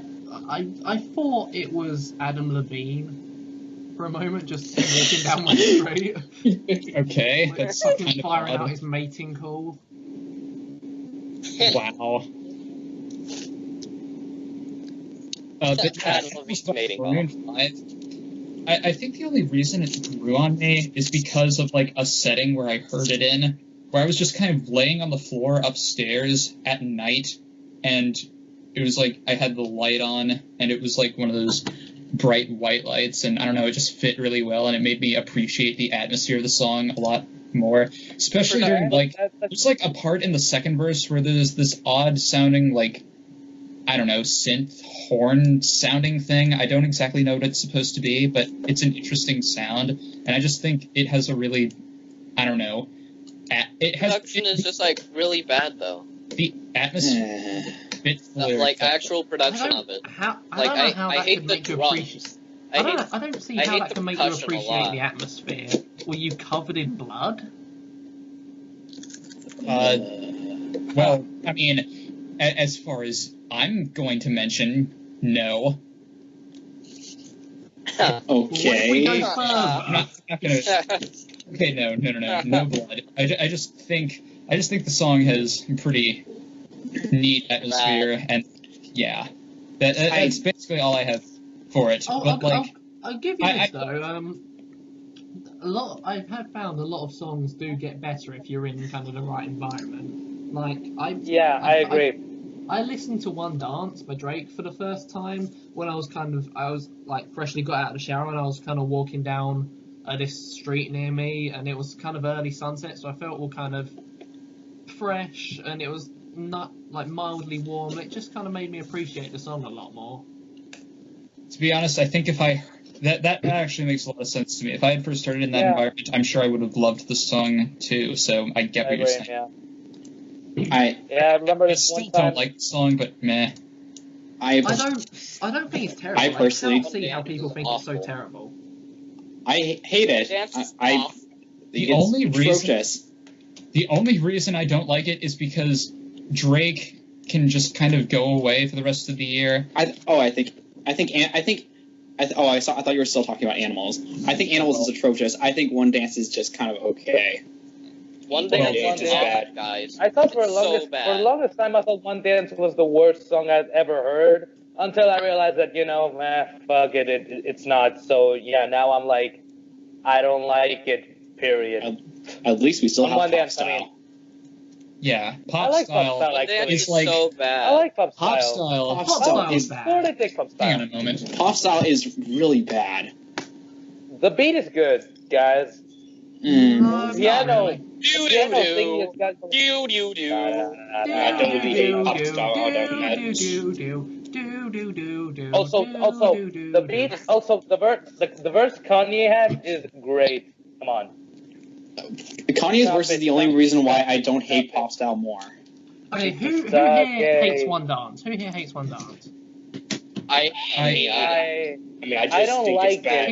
thought it was Adam Levine for a moment, just walking down my street. Okay, that's Fucking kind of firing out odd. his mating call. Wow. But yeah, Adam Levine's mating call. Maroon 5, I think the only reason it grew on me is because of like a setting where I heard it in, where I was just kind of laying on the floor upstairs at night, and it was like I had the light on, and it was like one of those bright white lights, and I don't know, it just fit really well, and it made me appreciate the atmosphere of the song a lot more, especially during like, there's like a part in the second verse where there's this odd sounding like, I don't know, synth horn sounding thing. I don't exactly know what it's supposed to be, but it's an interesting sound, and I just think it has a really, I don't know, it has Production is just like really bad though. the atmosphere. Like actual production of it. I Like, don't know how I that hate could the make you drums. appreciate. I hate I don't see I how hate that the can make you percussion a appreciate lot. the atmosphere. Were you covered in blood? Well, I mean, as far as I'm going to mention, no. What if we go Okay. further? I'm not gonna. Okay, no blood. I just think the song has a pretty neat atmosphere, and yeah, that's basically all I have for it. But like, I'll give you I- this though. I have found a lot of songs do get better if you're in kind of the right environment. Like I agree. I listened to One Dance by Drake for the first time when I was like freshly got out of the shower, and I was kind of walking down this street near me, and it was kind of early sunset, so I felt all kind of fresh, and it was not like mildly warm. It just kind of made me appreciate the song a lot more. to be honest, I think if that actually makes a lot of sense to me. If I had first started in that environment, I'm sure I would have loved the song too. So I get what you're saying. Yeah. I I remember I this still one time. don't like the song, but meh. I don't think it's terrible. I personally- I can't see how people think it's so terrible. I hate it. Dance is I off. The it's only reason- atrocious. The only reason I don't like it is because Drake can just kind of go away for the rest of the year. I thought you were still talking about Animals. I think Animals is atrocious. I think One Dance is just kind of okay. One One Dance Dance is is bad, bad. guys. I thought for the So bad. longest time I thought One Dance was the worst song I'd ever heard, until I realized that, fuck it, it's not. So yeah, now I'm like, I don't like it, period. At least we still On have One pop Dance, style. I mean, Yeah, I pop like style. pop style One Dance actually. is It's like- so bad. I like pop Pop style. style. Pop Pop style style is is bad. Sort of take pop Hang on style. a moment. pop style is really bad. The beat is good, guys. Not Piano. really. Do Piano do thing do. is got some. Do do do. I don't really hate pop style all that much. Do Also, the beat, also the verse Kanye had is great. Come on. Kanye's verse is the only reason why I don't hate pop style more. Okay, who here hates one dance? Who here hates one dance? I just don't think like it's bad.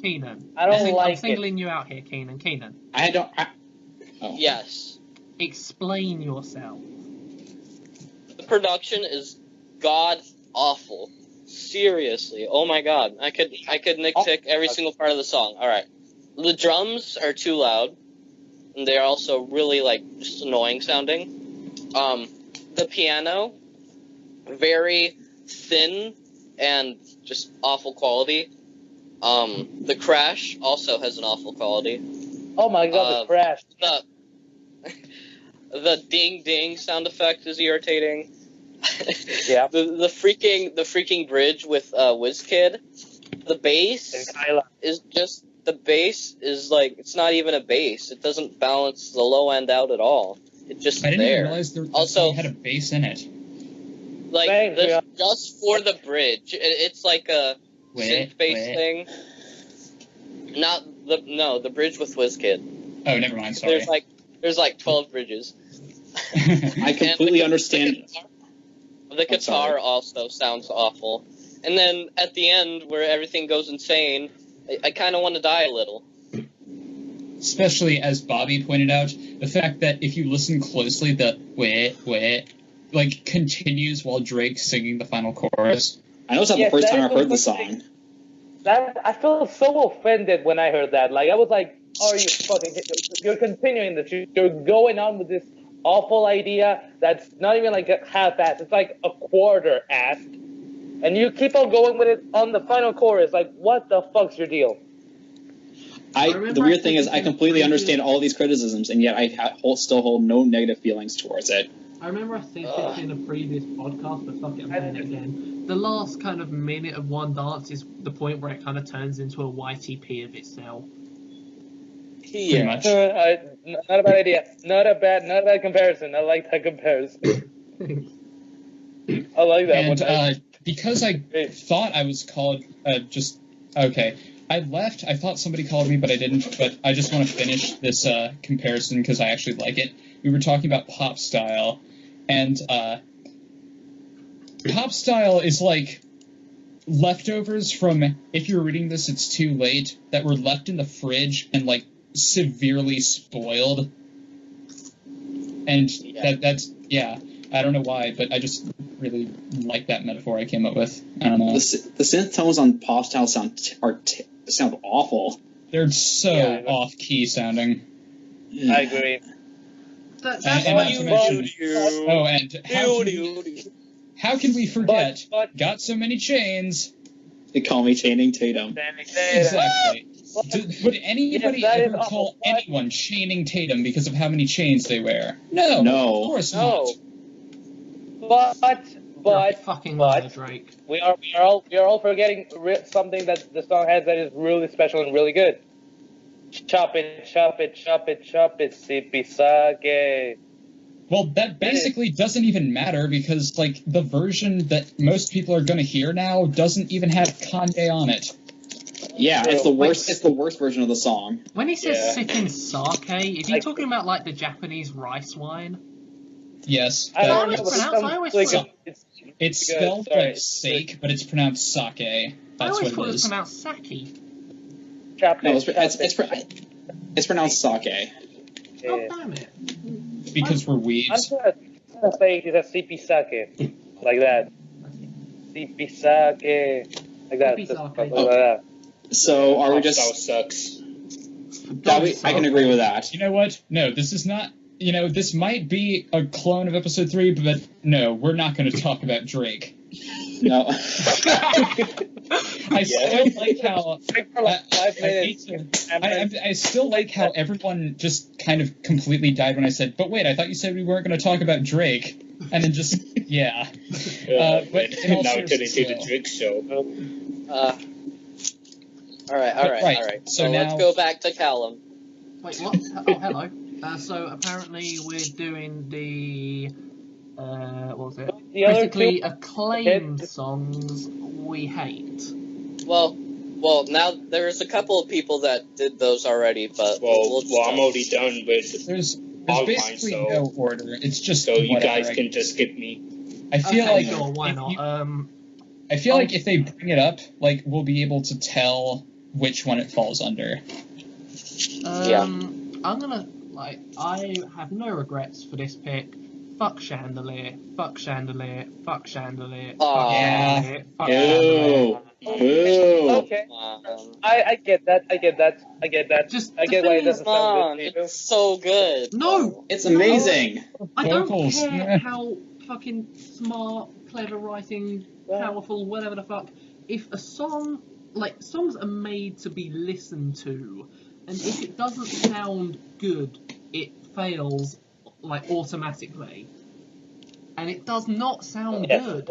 Keenan. I don't I'm like singling you out here, Keenan. Oh. Yes. Explain yourself. The production is god awful. Seriously. Oh my god. I could nitpick every single part of the song. Alright. The drums are too loud. And they're also really just annoying sounding. The piano, very thin and just awful quality. The crash also has an awful quality. Oh my god, the crash. The ding ding sound effect is irritating. Yeah. The freaking bridge with WizKid. The bass is it's not even a bass. It doesn't balance the low end out at all. It's just I didn't there. even realize there Also had a bass in it. Just for the bridge. It's like a synth bass thing. The bridge with WizKid. Oh, never mind. Sorry. There's 12 bridges. I completely understand. The guitar also sounds awful. And then at the end, where everything goes insane, I kind of want to die a little. Especially, as Bobby pointed out, the fact that if you listen closely, the continues while Drake's singing the final chorus. I know it's not the first time I've heard the song. I felt so offended when I heard that. I was like, oh, you're continuing this. You're going on with this awful idea that's not even a half-assed. It's like a quarter-assed. And you keep on going with it on the final chorus. What the fuck's your deal? The weird thing is, I completely understand all these criticisms, and yet I still hold no negative feelings towards it. I remember I said this in a previous podcast, but fuck it, I'm saying it again. The last kind of minute of one dance is the point where it kind of turns into a YTP of itself. Pretty much. Not a bad idea. Not a bad comparison. I like that comparison. I like that one. And because I thought I was called, okay. I left. I thought somebody called me, but I didn't. But I just want to finish this comparison because I actually like it. We were talking about pop style, and pop style is like leftovers from, if you're reading this, it's too late, that were left in the fridge and severely spoiled. And that's I don't know why, but I just really like that metaphor I came up with. I don't know. The synth tones on pop style sound awful. They're so off-key sounding. I agree. That's and how can we forget? Got so many chains. They call me Chaining Tatum. Exactly. Would anybody ever call anyone Chaining Tatum because of how many chains they wear? No. Of course not. But Drake. We are all forgetting something that the song has that is really special and really good. Chop it, sippy sake. Well, that basically doesn't even matter because, the version that most people are going to hear now doesn't even have Kanye on it. Yeah, it's the worst. It's the worst version of the song. When he says sipping sake, is he talking about the Japanese rice wine? Yes. I don't know, It's spelled like sake, but it's pronounced sake. That's what it is. I always thought it was pronounced sake. No, it's pronounced sake. Oh, damn it. Because we're weebs. I'm gonna say it's a sippy sake. Like that. Sippy sake. Like that. So are we just... sucks. I can agree with that. You know what? No, this is not... this might be a clone of episode 3, but no, we're not going to talk about Drake. No. I still like how... I still like how everyone just kind of completely died when I said, but wait, I thought you said we weren't going to talk about Drake. And then just, but now it turned into the Drake show. All right. So let's go back to Calum. Wait, what? Oh, hello. So apparently we're doing the what was it? the other Basically, two. acclaimed Okay. songs we hate. Well, now there's a couple of people that did those already, but Well, just I'm already done with There's all basically mine, no order. It's just so you whatever. guys can just skip me. I feel Okay, like sure, why if not? you- I feel like if they bring it up, like we'll be able to tell which one it falls under. I'm gonna, I have no regrets for this pick. Fuck Chandelier, fuck Chandelier, fuck Chandelier, fuck Aw. Chandelier, fuck Chandelier. Boo! Okay. I get that. I get that. Just I the get why it thing is, doesn't Come sound on, good to you. it's so good. No! It's amazing. I don't Vocals, care yeah. how fucking smart, clever writing, powerful, whatever the fuck. If a song, songs are made to be listened to, and if it doesn't sound good, it fails, automatically. And it does not sound Yes. good.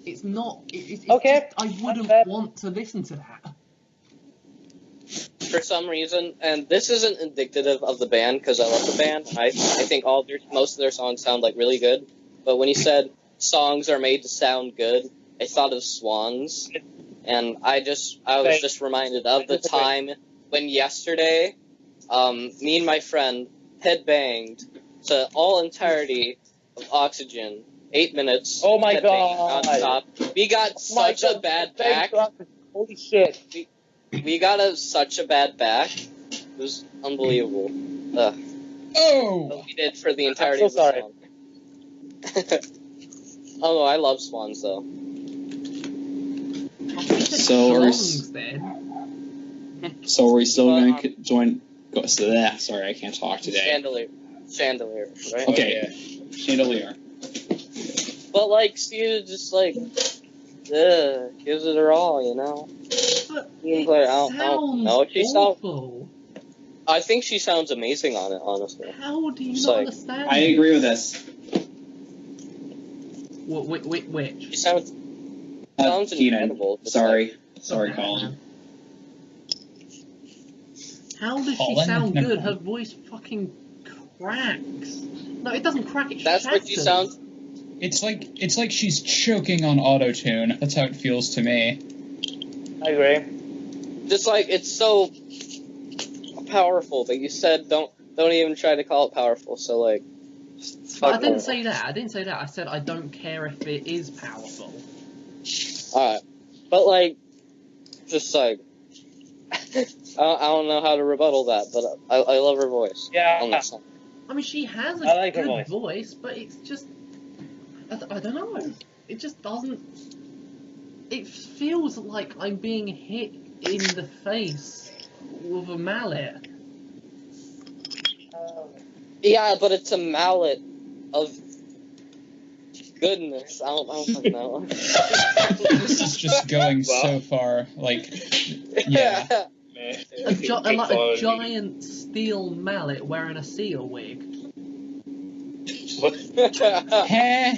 It's not. It's Okay. just, I wouldn't Okay. want to listen to that. For some reason, and this isn't indicative of the band because I love the band. I think most of their songs sound really good. But when you said songs are made to sound good, I thought of Swans, and I was just reminded of the time when yesterday, me and my friend headbanged to all entirety of Oxygen, 8 minutes. Oh my headbanging God. nonstop. We got such a bad back. Holy shit. We got such a bad back. It was unbelievable. Oh! What we did for the entirety I'm so sorry. of the song. Oh, I love Swans though. So are we, Songs, then. so are we still going to join? Sorry, I can't talk today. Chandelier, right? Okay, Chandelier. But Sia just gives it her all, you know. But You can it play it out. I don't know. She sounds. awful. I think she sounds amazing on it, honestly. How do you It's not like- understand? I agree with this. Which? She sounds Keenan. incredible. Just Sorry, Okay, Colin. man. How does she Colin? sound No. good? Her voice fucking cracks. No, it doesn't crack. It That's what she shatters. sounds. It's like she's choking on autotune. That's how it feels to me. I agree. Just it's so powerful that you said don't even try to call it powerful. So But I didn't say that. I said I don't care if it is powerful. Alright. But just I don't know how to rebuttal that, but I love her voice. Yeah. On that song. I mean, she has a I like her good voice. but it's just I don't know. It just doesn't. It feels like I'm being hit in the face with a mallet. Yeah, but it's a mallet of goodness. I don't fucking know. This is just going so far. Yeah. Man, A keep on me. giant steel mallet wearing a seal wig. What? Heh?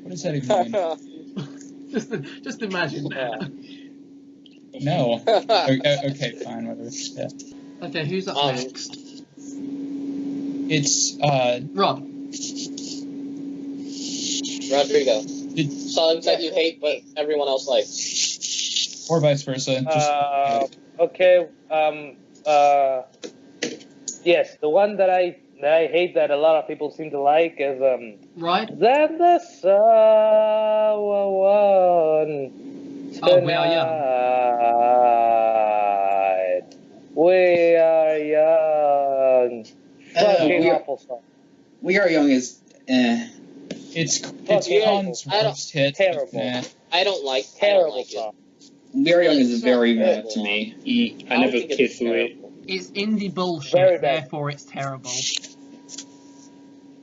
What does that even mean? Just imagine that. No. Okay, fine, whatever. Yeah. Okay, who's up next? It's Rob. Rodrigo. Did, Songs that you hate but everyone else likes. or vice versa. Just Okay. Yes, the one that I hate that a lot of people seem to like is Right? Then the sun Oh, We Are Young. tonight. We are young. Fucking We Are- awful song. We Are Young is. it's Fucking Khan's I don't- worst hit. terrible. Nah. I don't like Terrible it. song. We Are Young is It's very not bad to me. I don't never think it's cared for it. terrible. It's indie bullshit, Very bad. therefore it's terrible.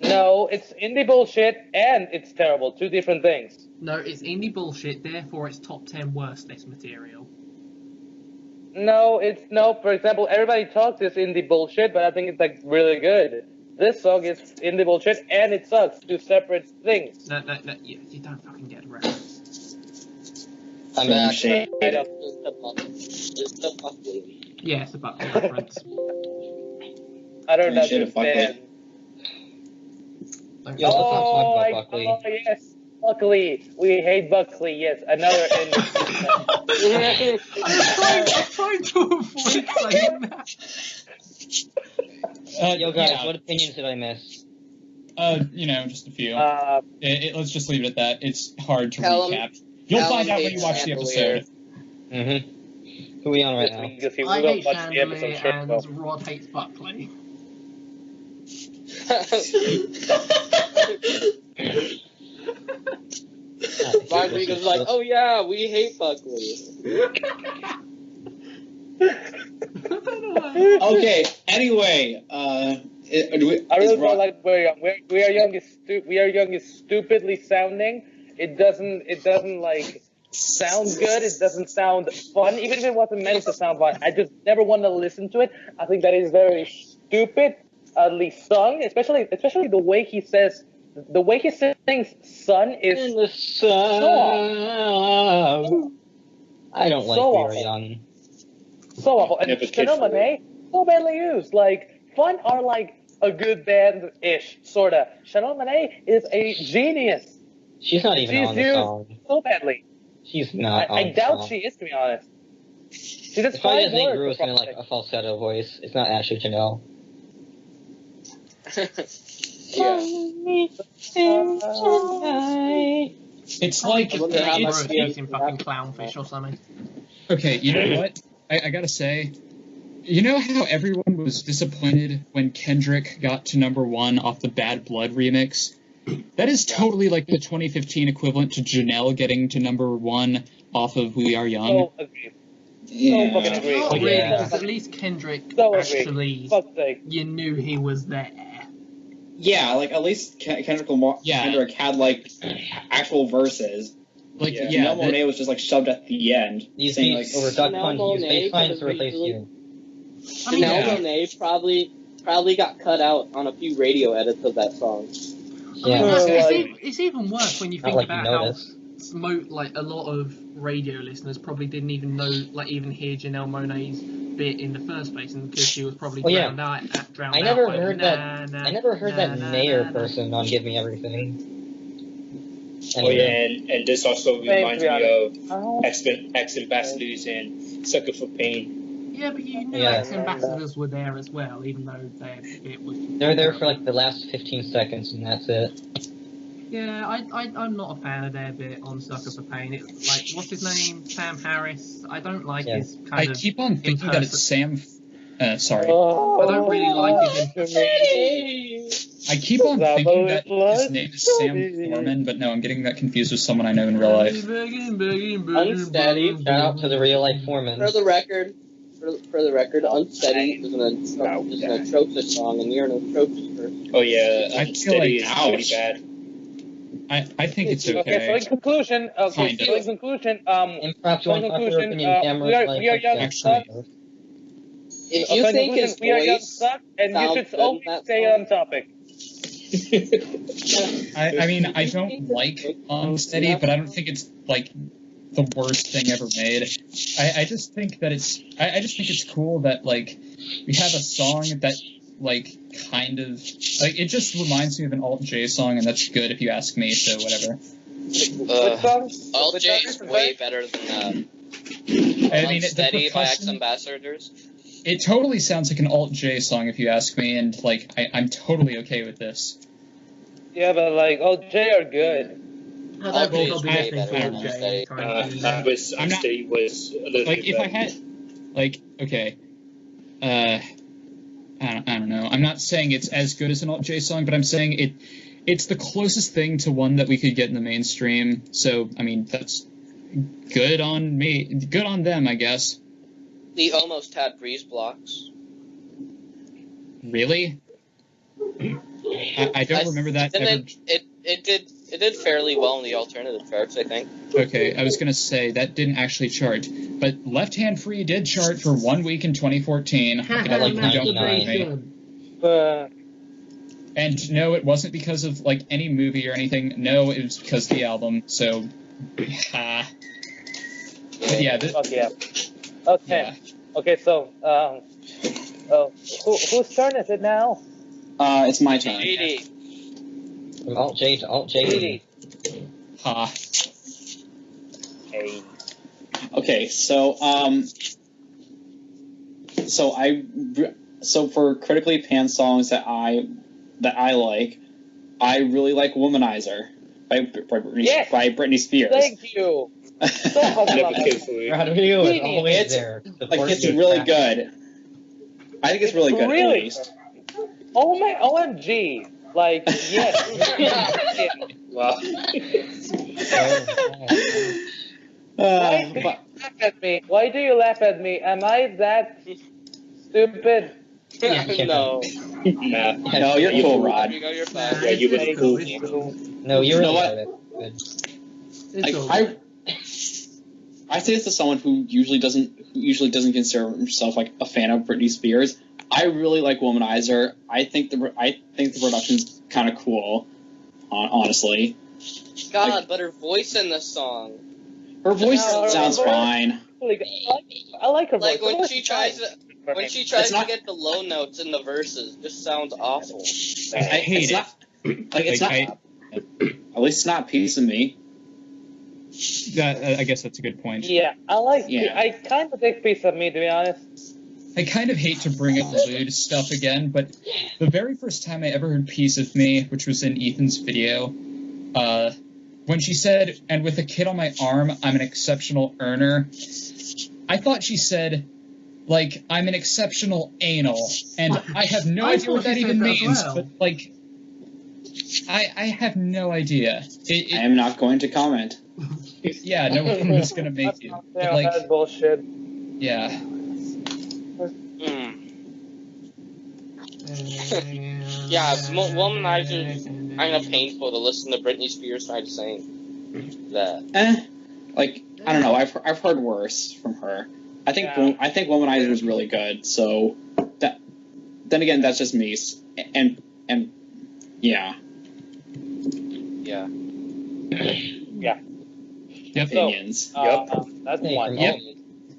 No, it's indie bullshit and it's terrible. Two different things. No, it's indie bullshit, therefore it's top 10 worst list material. No, for example, Everybody Talks is indie bullshit, but I think it's really good. This song is indie bullshit and it sucks. Two separate things. No, you don't fucking get the reference. I'm Throwing back. shade. Just the Buckley. Yeah, it's a Buckley reference. I don't Shit, understand. Don't Yo, get the fuck Oh, my I, Buckley. oh yes, Buckley. We hate Buckley. Yes, another. I'm trying to avoid saying that. Yo, guys, Yeah. what opinions did I miss? Just a few. Let's just leave it at that. It's hard to Calum- recap. You'll Calum find out when you hates watch the Chandelier. episode. Mm-hmm. Who are we on right now? Because he I will hate watch the episode Chandelier straight and away. Rod hates Buckley. Rodrigo's like, oh yeah, we hate Buckley. Okay. Anyway, I really don't like We Are Young is stupidly sounding. It doesn't like sound good. It doesn't sound fun. Even if it wasn't meant to sound fun, I just never want to listen to it. I think that is very stupidly sung, especially the way he says. The way he sings "sun" is In the sun. I don't like So We Are awful. Young. so awful. And Never cared Chanel for it. Monáe, so badly used. Like Fun are like a good band-ish, sorta. Chanel Monáe is a genius. She's not even She's on the used song. so badly. She's not on I the doubt song. she is, to be honest. She just It's probably five Nate words. Ruth for in like fuck's a falsetto voice. It's not actually Janelle. Yeah. It's I like just wonder how Nate much Ruth the- eating fucking clownfish or something. okay. You know what? I gotta say, you know how everyone was disappointed when Kendrick got to #1 off the Bad Blood remix? That is totally like the 2015 equivalent to Janelle getting to #1 off of We Are Young. So agreed. So fucking agree. Not Like, really, yeah. because at least Kendrick So agree. actually, Fuck's sake. you knew he was there. Yeah, like at least Kendrick Lamar Yeah. Kendrick had like actual verses. Like, Yeah. yeah, Janelle Monáe was just like shoved at the end. These saying, beats like, over Duck Janelle Hunt use Monáe bass lines to could've replace easily- you. I mean, Janelle yeah. Monáe probably got cut out on a few radio edits of that song. Yeah. It's even worse when you Not think like you about how notice. like a lot of radio listeners probably didn't even know, like even hear Janelle Monáe's bit in the first place, and because she was probably Oh, yeah. drowned I never out by heard that. I never heard that Mayor person on Give Me Everything. Oh Anyway. yeah, and this also reminds to me be of ex-ambassadors and Sucker for Pain. Yeah, but you knew Yeah. ex-ambassadors were there as well, even though their bit was. They're there for like the last 15 seconds and that's it. Yeah, I'm not a fan of their bit on Sucker for Pain. It's like, what's his name? Sam Harris. I don't like Yeah. his I kind of. keep on thinking that it's Sam. Sorry. Oh, I don't really like his. I keep on thinking that his name is Sam Foreman, but no, I'm getting that confused with someone I know in real life. Unsteady. Shout out to the real life foreman. For the record, Unsteady is an atrocious song, and you're an atrocious person. Oh yeah, I feel Steady like- is pretty ouch. bad. I think it's Okay, so okay. in conclusion, Kind of. Improv to So in unpopular conclusion, opinion cameras we are like young Actually, If you think his We Are Young voice suck, and you sounds should good always in that stay song. on topic. I mean, I don't like Unsteady, but I don't think it's like the worst thing ever made. I just think that I just think it's cool that like we have a song that like kind of like it just reminds me of an Alt J song, and that's good if you ask me. So whatever. Which song? Alt Which J song is is way that? better than I mean, the Unsteady by percussion- ex-ambassadors. It totally sounds like an Alt J song if you ask me, and like I'm totally okay with this. Yeah, but like, J are good. I Alt don't J think is I'll be way listening better to than Alt J Unsteady. anytime soon. I was I'm not- Unsteady was a little Like bit if I better. had like okay, I don't know. I'm not saying it's as good as an Alt J song, but I'm saying it's the closest thing to one that we could get in the mainstream. So I mean that's good on me, good on them, I guess. He almost had breeze blocks. Really? I don't remember that Didn't ever. It did fairly well in the alternative charts, I think. Okay, I was gonna say that didn't actually chart, but Left Hand Free did chart for 1 week in 2014. got like 99. And no, it wasn't because of like any movie or anything. No, it was because of the album. So, ha. But yeah, Okay. Okay. yeah. Okay. So, whose turn is it now? It's my turn. GD. From Alt J to Alt J. Ha. Hey. Okay, so for critically panned songs that I like, I really like "Womanizer" by Yes! Britney Spears. Thank you. So fucking love Never that. kiss me. Rodrigo is Genius. always It's- there. to Like, support it's your really craft. good. I think it's really good, at Really least. Oh my OMG. Like, yes. Wow. Oh, Why do you But laugh at me? Why do you laugh at me? Am I that stupid? Yeah. No. Nah. no, you're cool, Rod. Rodrigo, you're Nah, fine. Yeah, you it's was cool. cool. It's cool. no, you You know really what? got it. Good. It's Like, all. I say this to someone who usually doesn't consider himself like a fan of Britney Spears. I really like "Womanizer." I think the production's kind of cool, honestly. God, Like- but her voice in this song. Her voice No, sounds remember? fine. Really good. I like her Like voice. Her when voice she is tries fine. to, when she tries It's not- to get the low notes in the verses, just sounds awful. I hate it's it. not like it's Like, not. At least it's not "Piece of Me." I guess that's a good point. Yeah, I Yeah. kind of dig Piece of Me, to be honest. I kind of hate to bring up lewd stuff again, but the very first time I ever heard "Piece of Me," which was in Ethan's video, when she said, "And with a kid on my arm, I'm an exceptional earner," I thought she said, like, "I'm an exceptional anal," and I have no I idea what thought that she even said that as means, well. but, like, I have no idea. I am not going to comment. Yeah, no one was gonna make you. But, Yeah, like, that's bullshit. yeah. Mm. Yeah, Womanizer is kind of painful to listen to Britney Spears try to sing that. Like, I don't know. I've heard worse from her. I think Yeah. "Womanizer" is really good. So that. Then again, that's just me. And yeah. Yeah. Yeah. Yep. So, Opinions. that's Hey, one. from Yep. Alt,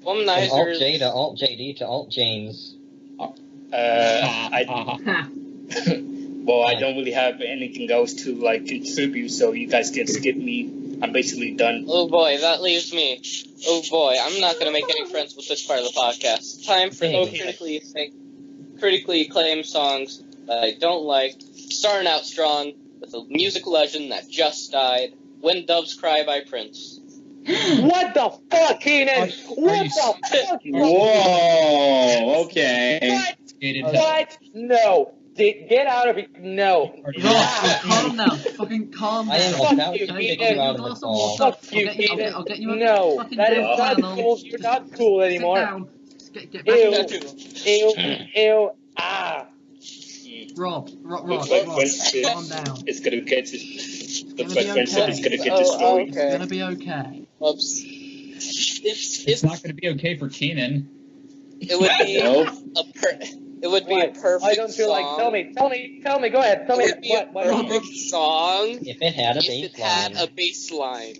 from Womanizer Alt is J to Alt JD to Alt James. Well, I don't really have anything else to like contribute, so you guys can skip me. I'm basically done. Oh boy, that leaves me. Oh boy, I'm not gonna make any friends with this part of the podcast. Time for the critically acclaimed songs that I don't like. Starting out strong with a music legend that just died. "When Doves Cry" by Prince. What the fuck, Keenan? What the fuck? Whoa. Okay. What? Hated hell. What? No. Get out of here. No. Ross, calm down. Fucking calm I am down. Fuck about you, to Keenan. kick you out of the Glass of call. water. Fuck you, I'll get Keenan. I'll get you a No. fucking That is damn not flannel. cool. You're not cool Sit anymore. down. Just get back Ew. into Ew. Ah. Rob, Looks like calm Wednesday down. is gonna get to. Looks like Wednesday is gonna get Oh, destroyed. It's okay. gonna be okay. Oops. It's not going to be okay for Keenan. It would be Nope. it would be a perfect Why don't you song. like? Tell me. Go ahead. Tell It me. would be a What? perfect song If it had a if it had baseline. a bass line.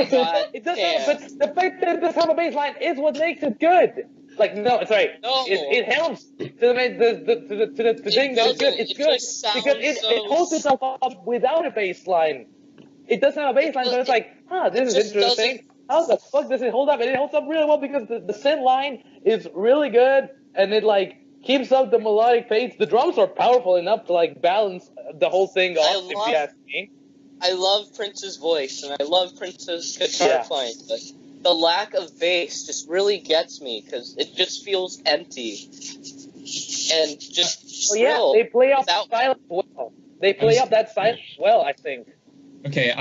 God It doesn't. damn. But the fact that it doesn't have a bass line is what makes it good. Like no, sorry. No. It helps to the thing that it's good. It's It good just sounds because it holds itself up without a bass line. It doesn't have a bass line, but it's like, this is just interesting. How the fuck does it hold up? And it holds up really well because the synth line is really good, and it like keeps up the melodic pace. The drums are powerful enough to like balance the whole thing off. If you ask me. I love Prince's voice and I love Prince's guitar playing, but the lack of bass just really gets me because it just feels empty and just Well, yeah, shrill they play up without- silence well. They play up that silence well, I think. Okay,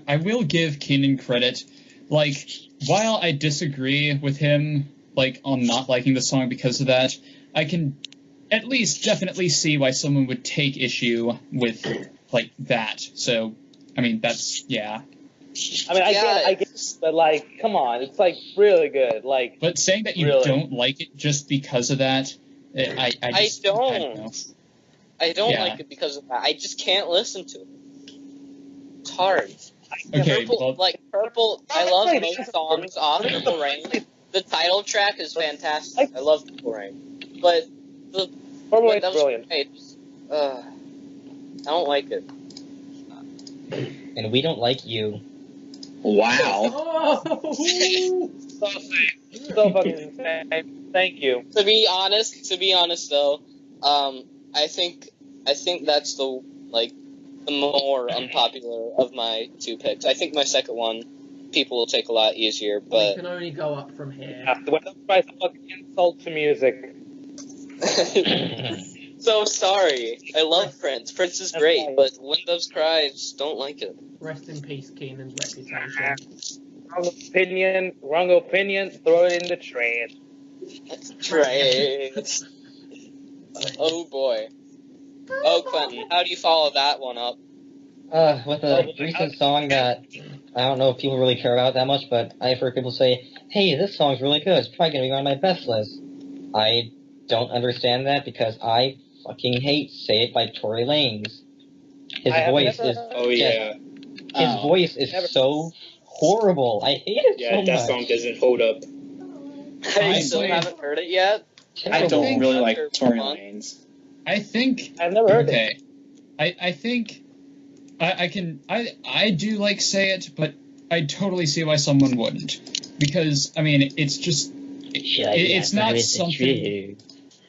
I will give Keenan credit. Like, while I disagree with him, like, on not liking the song because of that, I can at least definitely see why someone would take issue with, like, that. So, I mean, that's, yeah. I mean, I get it, but like, come on, it's like really good. Like, But saying that you Really? don't like it just because of that, I just... don't. I don't know. I don't Yeah. like it because of that. I just can't listen to it. It's hard. Okay, Purple, well, Purple. I love most songs off Purple Rain. The title track is fantastic. I love Purple Rain, but Purple that Rain's was brilliant. great. I don't like it. And we don't like you. Wow. Oh! So fucking insane. Thank you. To be honest though, I think that's the more unpopular of my two picks. I think my second one people will take a lot easier, We but can only go up from here. When the price of fucking insult to music. so sorry. I love Prince. Prince is great, but When Doves Cry, I just don't like it. Rest in peace, Keenan's reputation. Wrong opinion, throw it in the trash. Trash. Oh boy. Oh, Quentin, how do you follow that one up? With a recent song that I don't know if people really care about that much, but I've heard people say, hey, this song's really good, it's probably going to be on my best list. I don't understand that because I fucking hate Say It by Tory Lanez. His voice is... Oh, yeah. His voice is so horrible. I hate it so much. Yeah, that song doesn't hold up. I still haven't heard it yet. I don't think- really like After Tory one. Lanez. I think. I've never heard Okay. I think I do like Say It, but I totally see why someone wouldn't. Because, I mean, it's just... it's not something...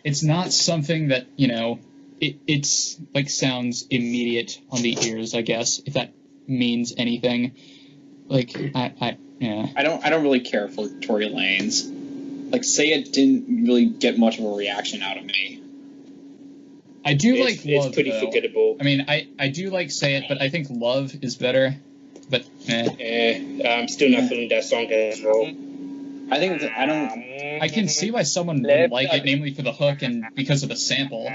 It's not something that, you know, it's, like, sounds immediate on the ears, I guess, if that means anything. Like, yeah. I don't really care for Tory Lanez. Like, Say It didn't really get much of a reaction out of me. I do It's Love, pretty though. forgettable. I mean, I do like Say It, but I think Love is better. But, I'm still not feeling that song as well. I think I don't. I can see why someone wouldn't like it, namely for the hook and because of the sample.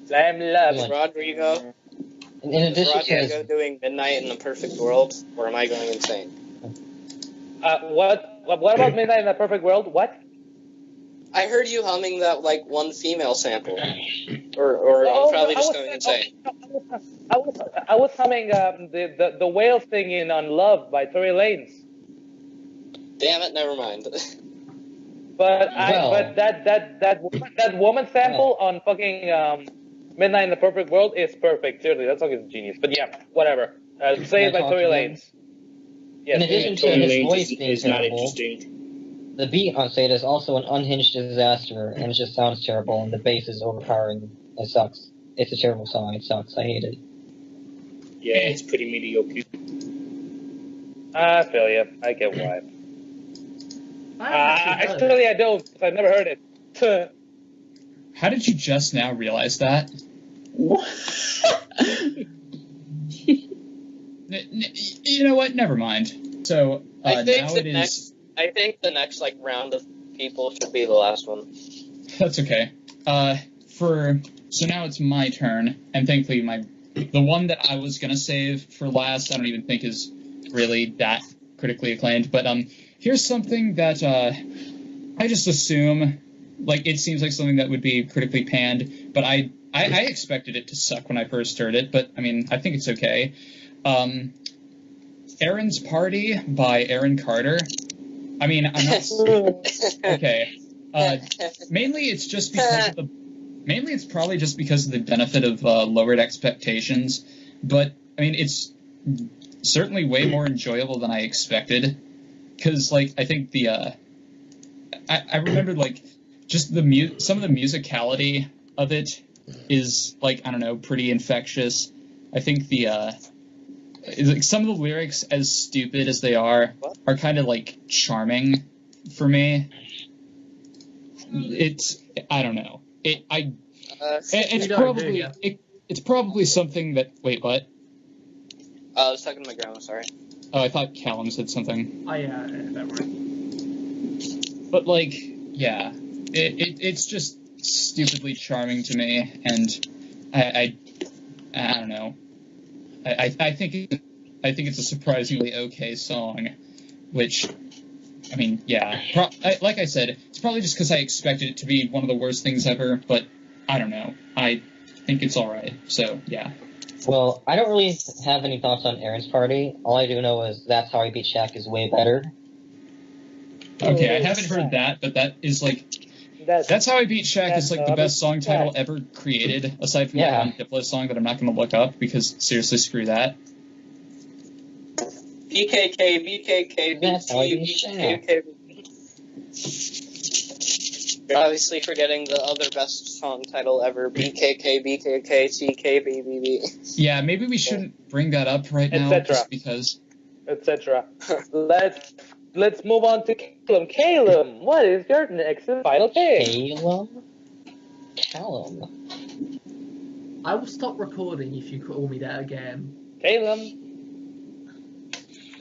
Slam love. Rodrigo. In Is addition to his... Rodrigo doing Midnight in the Perfect World, or am I going insane? What about Midnight in a Perfect World? What? I heard you humming that like one female sample, or I'm probably just going insane. I was humming the whale singing on Love by Tory Lanez. Damn it, never mind. But Well. that woman sample on fucking Midnight in the Perfect World is perfect. Seriously, that song is genius. But yeah, whatever. Say It by Tory Lanez. In Yes. addition to Tory his Lanez voice being is not terrible, interesting. the beat on Say It is also an unhinged disaster, and it just sounds terrible, and the bass is overpowering. It sucks. It's a terrible song. It sucks. I hate it. Yeah, it's pretty mediocre. I feel you. I get why. Actually, I don't. 'Cause I've never heard it. How did you just now realize that? You know what? Never mind. So, I think now the it is... next the next like round of people should be the last one. That's okay. So now it's my turn, and thankfully the one that I was gonna save for last, I don't even think is really that critically acclaimed. But here's something that I just assume, like, it seems like something that would be critically panned, but I expected it to suck when I first heard it, but I mean, I think it's okay. Aaron's Party by Aaron Carter. I mean, I'm not... Okay. Mainly it's just because of the... Mainly it's probably just because of the benefit of lowered expectations, but, I mean, it's certainly way more enjoyable than I expected, because, like, I think the... I remember, like, just some of the musicality of it is, like, I don't know, pretty infectious. I think like, some of the lyrics, as stupid as they are kind of, like, charming for me. I don't know. It's probably something that... Wait, what? I was talking to my grandma, sorry. Oh, I thought Calum said something. Oh, yeah, don't worry. But, like, yeah. It's just stupidly charming to me, and I don't know. I think it's a surprisingly okay song, which, I mean, yeah. Like I said, it's probably just because I expected it to be one of the worst things ever, but I don't know. I think it's alright, so, yeah. Well, I don't really have any thoughts on Aaron's Party. All I do know is That's How I Beat Shaq is way better. Okay, I haven't heard that, but that is, like... That's How I Beat Shaq is, like, the best song title ever created, aside from that one Diplo song that I'm not going to look up, because, seriously, screw that. BKK, That's how you BKK. You're obviously forgetting the other best song title ever, BKK, TK, BBB. Yeah, maybe we shouldn't bring that up right now, Etc. just because. Etc. Let's move on to Calum. Calum, what is your next and final pick? Calum. I will stop recording if you call me that again. Calum.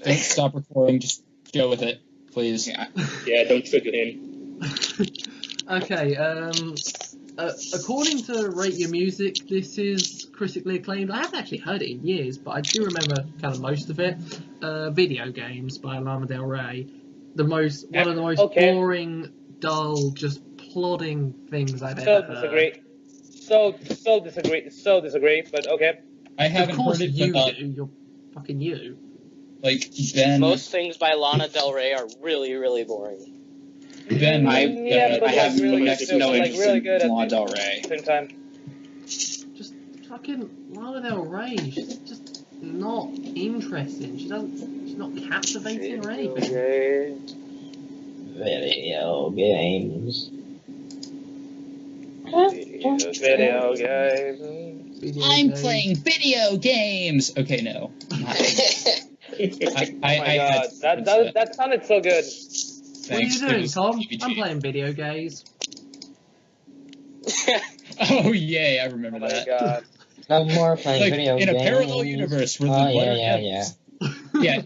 Don't stop recording, just go with it, please. Yeah, don't trigger him. Okay, according to Rate Your Music, this is critically acclaimed. I haven't actually heard it in years, but I do remember kind of most of it. Video Games by Lana Del Rey. One of the most boring, dull, just plodding things I've ever heard. So disagree, but okay. I haven't Of course heard it, you but do, you're fucking you. like Ben. Most things by Lana Del Rey are really, really boring. Ben, I but have really next good, no but, interest really in good Lana at Del the Rey. same time. Just fucking Lana Del Rey. She's just not interesting. She's not captivating or anything. Video games. Video games. I'm playing video games. Okay, no. Oh my god, that sounded so good. What are you doing, Tom? I'm playing video games. Oh yay, I remember Oh my that. god. No more playing Like video in games. a parallel universe where the letter M. Yeah. Hang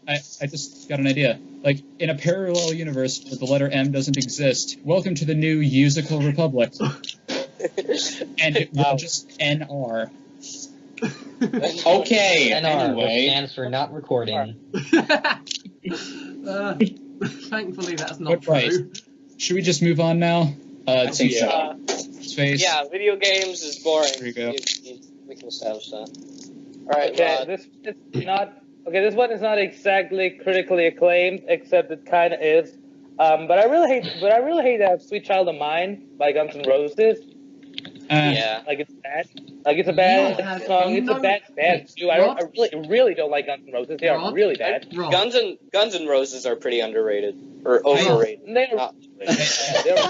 on, I just got an idea. Like in a parallel universe where the letter M doesn't exist. Welcome to the new Musical Republic. And it will just NR. Okay, NR, which anyway. stands for not recording. Thankfully, that's not true. Right. Should we just move on now? I think so. Space. Yeah, video games is boring. There you go. We can establish that. Alright, Okay, this one is not exactly critically acclaimed, except it kind of is. But I really hate that "Sweet Child of Mine" by Guns N' Roses. yeah. Like it's bad. Like it's a bad song. It's a bad too. I really don't like Guns N' Roses. They are really bad. Guns N' Roses are pretty underrated or overrated. They're really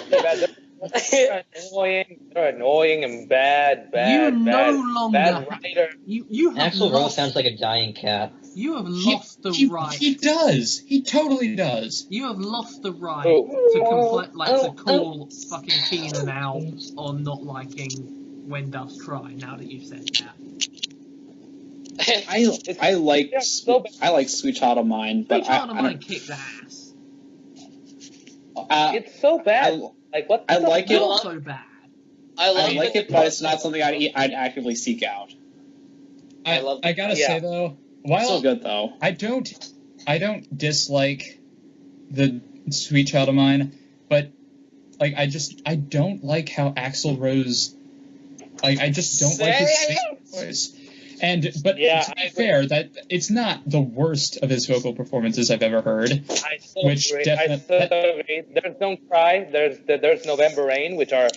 bad. They're annoying and bad. You no longer. Bad writer. You have Axl Rose lost. sounds like a dying cat. You have lost the right. He does. He totally does. You have lost the right to call fucking Keenan out on not liking When Doves Cry. Now that you've said that. I like Sweet Child of Mine, but Sweet Child of Mine kicked ass. It's so bad. What? I like it. Not so bad. I like it, but it's not something I'd actively seek out. I gotta say though, while Still good though. I don't dislike the Sweet Child of Mine, but like I don't like how Axl Rose, I just don't like his singing voice. But to be fair, that it's not the worst of his vocal performances I've ever heard. I still agree. There's Don't Cry. There's November Rain, which are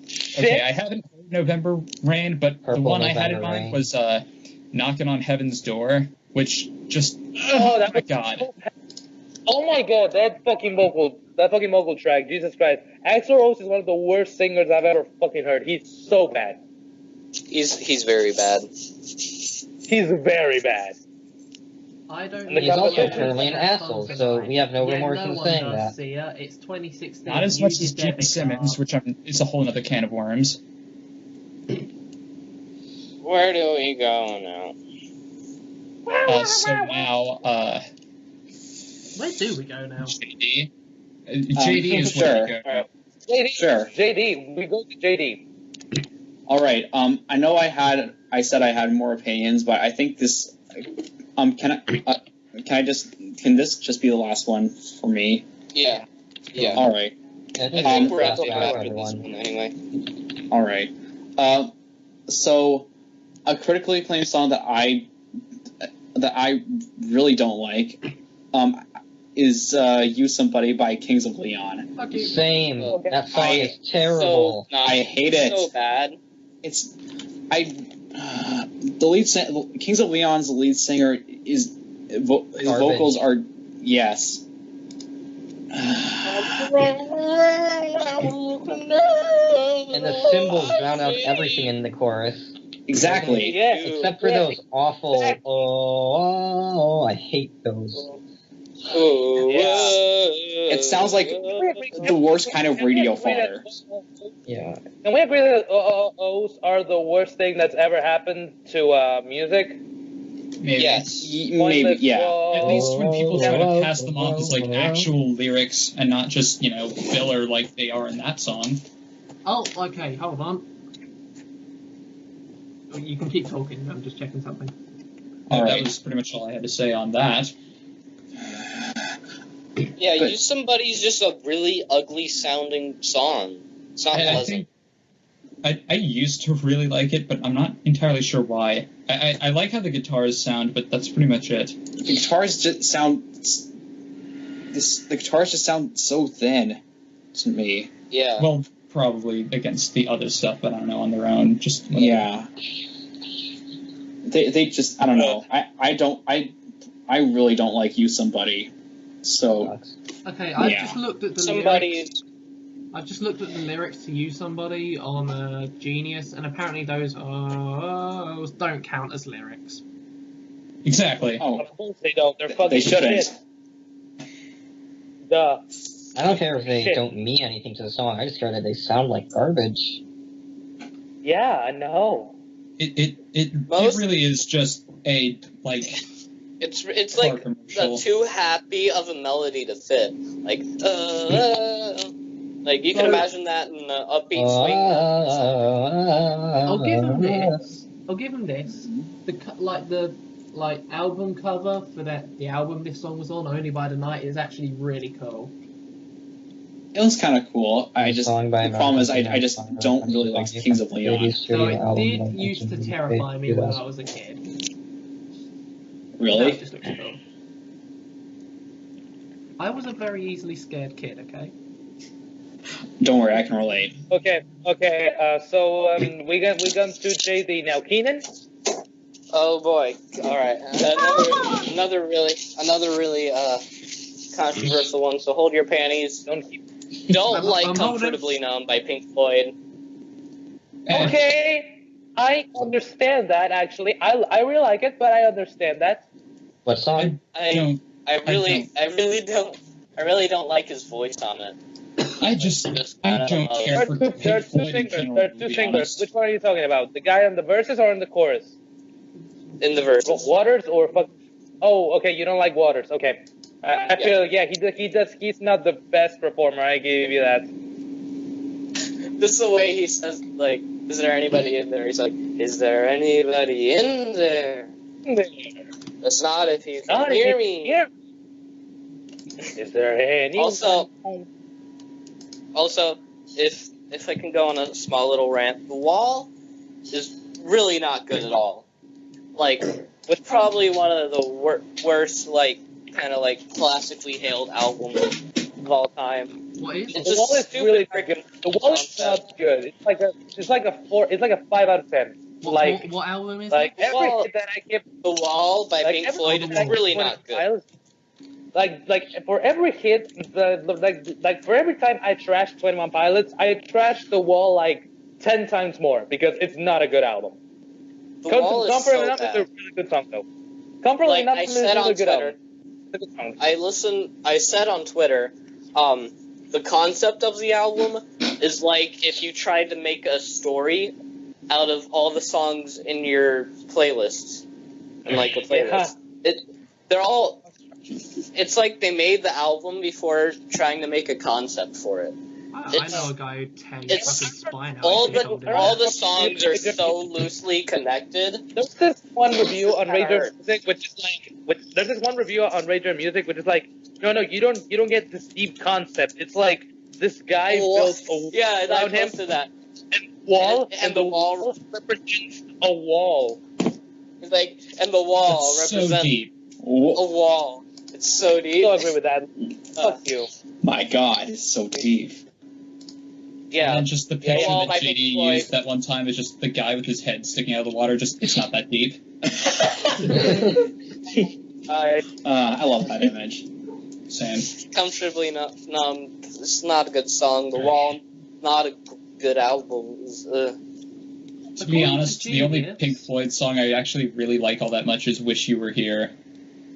shit. Okay, I haven't heard November Rain, but the one I had in mind was Knocking on Heaven's Door, which just oh my god. Oh my god, that fucking vocal track, Jesus Christ. Axl Rose is one of the worst singers I've ever fucking heard. He's so bad. He's very bad. He's very bad. I don't. He's also currently an asshole, so we have no remorse in saying that. It's 2016. Not as much as Gene Simmons, which it's a whole other can of worms. Where do we go now? So now, where do we go now? JD. JD is where we go. Right. JD, we go to JD. All right. I know I said I had more opinions, but I think this. Can this just be the last one for me? Yeah. All right. I think we're at the after this one anyway. All right. So, a critically acclaimed song that I really don't like, is "You Somebody" by Kings of Leon. Same. That song is terrible. I hate it. So bad. The lead Kings of Leon's lead singer is His Garbage. vocals are yes. And the cymbals drown out everything in the chorus. Exactly. Yeah. Except for those awful, I hate those. It sounds like the worst kind of radio fodder. Yeah. Can we agree that O's are the worst thing that's ever happened to music? Maybe. Yes. Maybe, yeah. At least when people try to pass them off as like actual lyrics and not just, filler like they are in that song. Oh, okay, hold on. You can keep talking, I'm just checking something. That Alright. was pretty much all I had to say on that. Yeah, Good. Use Somebody's just a really ugly sounding song. It's not I pleasant. think I used to really like it, but I'm not entirely sure why. I like how the guitars sound, but that's pretty much it. The guitars just sound so thin to me. Yeah. Well, probably against the other stuff, but I don't know, on their own. Just whatever. Yeah. They just, I don't know. I really don't like You Somebody. So Okay, I've Yeah. just looked at the Somebody's. I've just looked at the lyrics to You Somebody on Genius, and apparently those don't count as lyrics. Exactly. oh, Of course they don't. They're fucking they shouldn't. shit. Duh. I don't care if they Shit. don't mean anything to the song. I just care that they sound like garbage. Yeah, I know. It Most- really is just a It's car like commercial. too happy of a melody to fit. Like you can imagine that in an upbeat swing. I'll give them this. The album cover for the album this song was on, Only by the Night, is actually really cool. It was kind of cool. The Song by problem is I American just Idol. don't really like Kings of Leon. So it did used to terrify me when I was a kid. Now it Really? just looks cool. I was a very easily scared kid, okay? Don't worry, I can relate. Okay. So we got to JD now. Keenan. Oh boy! All right, another really controversial one. So hold your panties. Don't I'm like holding. "Comfortably Numb" by Pink Floyd. Okay, I understand that. Actually, I really like it, but I understand that. What song? I really don't like his voice on it. I don't care for There are Pink two Floyd in singers. general, There are to two be singers. honest. Which one are you talking about? The guy on the verses or in the chorus? In the verses. Waters or fuck? Oh, okay. You don't like Waters. Okay. I feel he's not the best performer. I give you that. This is the way he says, like, "Is there anybody in there?" He's like, "Is there anybody in there?" That's not if you can hear me. Is there any? Also, if I can go on a small little rant, The Wall is really not good at all. Like, it's probably one of the worst, kind of classically hailed albums of all time. What is? It's The Wall is really good. The Wall is concept. not good. It's like a 4. It's like a 5 out of 10. What album is it? Every Wall- hit that I give. The Wall by Pink every Floyd hit is that I really give not good. Pilots, for every hit, for every time I trash 21 Pilots, I trash The Wall 10 times more because it's not a good album. The Wall is Comfort so Enough is a bad. really good song though. Comfort Like Enough I is said a on good Twitter, album. It's a good song. I said on Twitter, the concept of the album is like if you tried to make a story out of all the songs in your playlists, and a playlist. They're all. It's like they made the album before trying to make a concept for it. I know a guy who tears it's- fucking spine out. All if he told him the that. songs are so loosely connected. There's this one review on Kinda Radar hurt. Music, there's this one review on Radar Music, which is no, you don't get this deep concept. It's like this guy built a Yeah, I around him posted that. wall, And the wall represents a wall. It's like, and the wall That's so represents deep. a wall. It's so I deep. don't agree with that. Fuck you. My God, it's so deep. Yeah. And just the picture Well, that by Pink JD Floyd. used that one time is just the guy with his head sticking out of the water. Just, it's not that deep. I love that image. Same. Comfortably numb. It's not a good song. The Wall, not a good album. To be honest, the only Pink Floyd song I actually really like all that much is "Wish You Were Here,"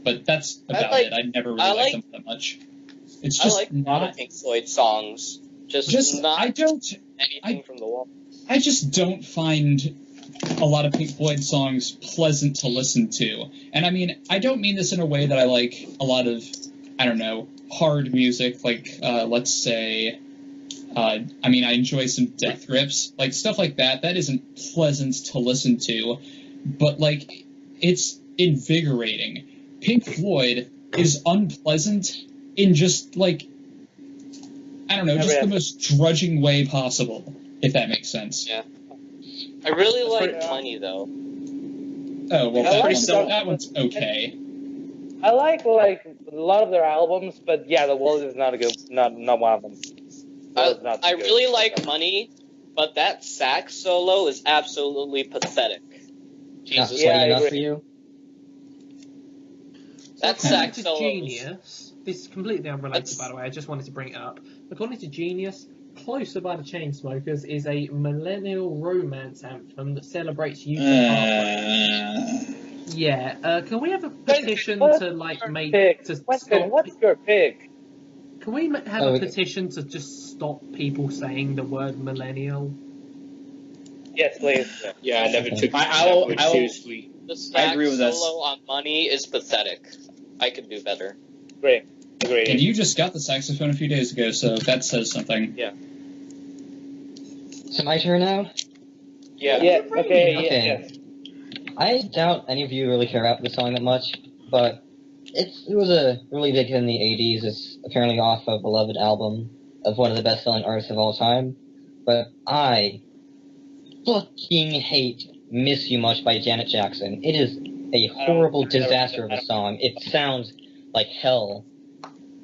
but that's about it. I never really liked them that much. It's just I like a lot of Pink Floyd songs. Just not anything from The Wall. I just don't find a lot of Pink Floyd songs pleasant to listen to. And I mean, I don't mean this in a way that I like a lot of, I don't know, hard music, like, let's say, I mean, I enjoy some Death Grips, like, stuff like that. That isn't pleasant to listen to, but, like, it's invigorating. Pink Floyd is unpleasant in just, like, I don't know, just the most drudging way possible, if that makes sense. Yeah. I really like Money, though. Oh, well, that one's okay. I like a lot of their albums, but yeah, The Wall is not one of them. I really like Money, but that sax solo is absolutely pathetic. Jesus. Yeah, enough for you? That sax solo. Genius. This is completely unrelated, by the way. I just wanted to bring it up. According to Genius, Closer by the Chainsmokers is a millennial romance anthem that celebrates youth and heartbreak. Yeah. Can we have a petition to make to stop? What's your pick? Can we have a petition to just stop people saying the word millennial? Yes, please. Yeah, I never took I seriously. The sax agree with solo on Money is pathetic. I could do better. Great. Agreed. And you just got the saxophone a few days ago, so that says something. Yeah. So my turn now? Yeah. Okay. Yes. I doubt any of you really care about this song that much, but it was a really big hit in the 80s. It's apparently off a beloved album of one of the best-selling artists of all time. But I fucking hate Miss You Much by Janet Jackson. It is a horrible disaster of a song. It sounds like hell.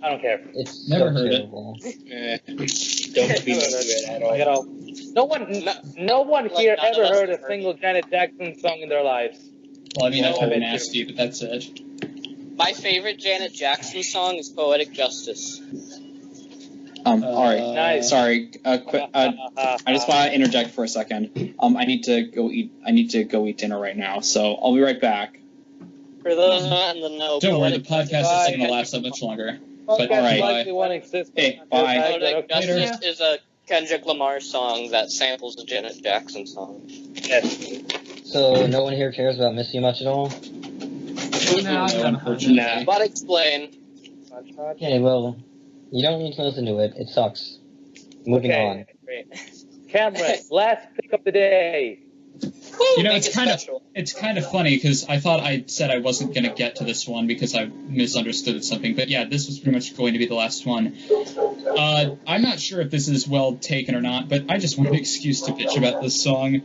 I don't care. It's Never so heard terrible. Don't be it at all. No one here ever heard a single Janet Jackson song in their lives. Well, I mean, that's kind of nasty, but that's it. My favorite Janet Jackson song is Poetic Justice. All right. Nice. Sorry. I just want to interject for a second. I need to go eat dinner right now, so I'll be right back. For those not in the know, Don't worry, the Poetic podcast Justice- isn't going to last that much longer. But all right. Hey, bye. Poetic Later. Justice is a Kendrick Lamar song that samples the Janet Jackson song. Yes. So no one here cares about Miss You Much at all? No, I've never heard it. Nah. But explain. Okay, well, you don't need to listen to it. It sucks. Moving on. Great. Cameron, last pick of the day. You know, Make it special. it's kind of funny because I thought I said I wasn't going to get to this one because I misunderstood something. But yeah, this was pretty much going to be the last one. I'm not sure if this is well taken or not, but I just want an excuse to bitch about this song.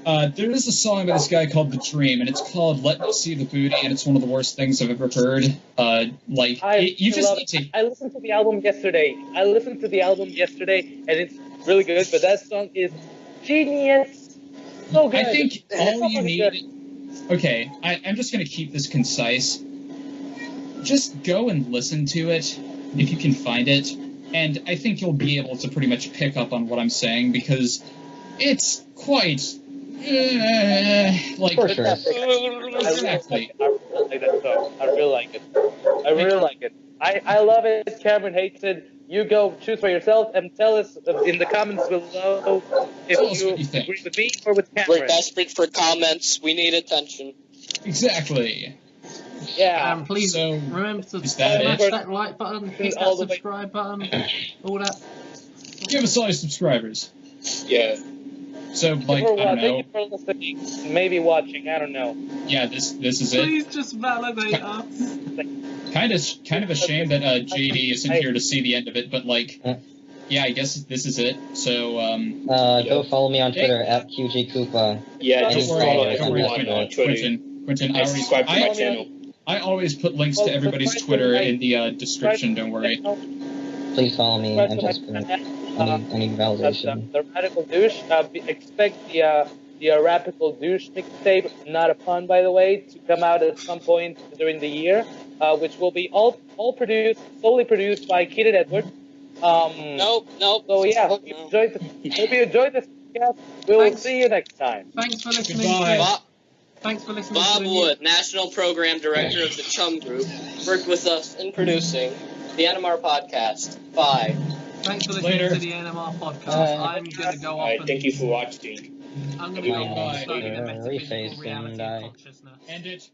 There is a song by this guy called The Dream, and it's called Let Me See the Booty, and it's one of the worst things I've ever heard. You just need to... I listened to the album yesterday. And it's really good, but that song is genius. So good. I think all you need... Okay, I'm just going to keep this concise. Just go and listen to it, if you can find it, and I think you'll be able to pretty much pick up on what I'm saying, because it's quite... For sure. Exactly. I really like it. I love it. Cameron hates it. You go choose for yourself and tell us in the comments below if you agree with me or with Cameron. We're desperate for comments. We need attention. Exactly. Yeah. Please remember to Is that smash it? that like button, hit All that the way- subscribe button, all that. Give us all your subscribers. Yeah. So, like, I don't know. Thank you for listening. Maybe watching. I don't know. Yeah, this is it. Please just validate us. Kind of a shame that JD isn't here to see the end of it, but like, yeah, I guess this is it. So, Go follow me on Twitter at QGKoopa. Yeah, don't just worry, follow us don't worry, on on Quentin, and subscribe to my channel. I always put links to everybody's Twitter in the description. Don't worry. Please follow me and Jesper. Any validation. The radical douche. Expect the the Arapical Douche mixtape, not a pun by the way, to come out at some point during the year, which will be all solely produced by Keaton Edwards. Nope. So yeah, hope you enjoyed this podcast. We'll Thanks. see you next time. Thanks for listening. Goodbye. Bob, Thanks for listening. Bob to the new- Wood, National Program Director of the Chum Group, worked with us in producing the NMR podcast. Bye. Thanks for listening Later. to the NMR podcast. I'm gonna go off and Thank you for watching. I'm gonna go off and Bye. study the Reface metaphysical and reality I- of consciousness. End it.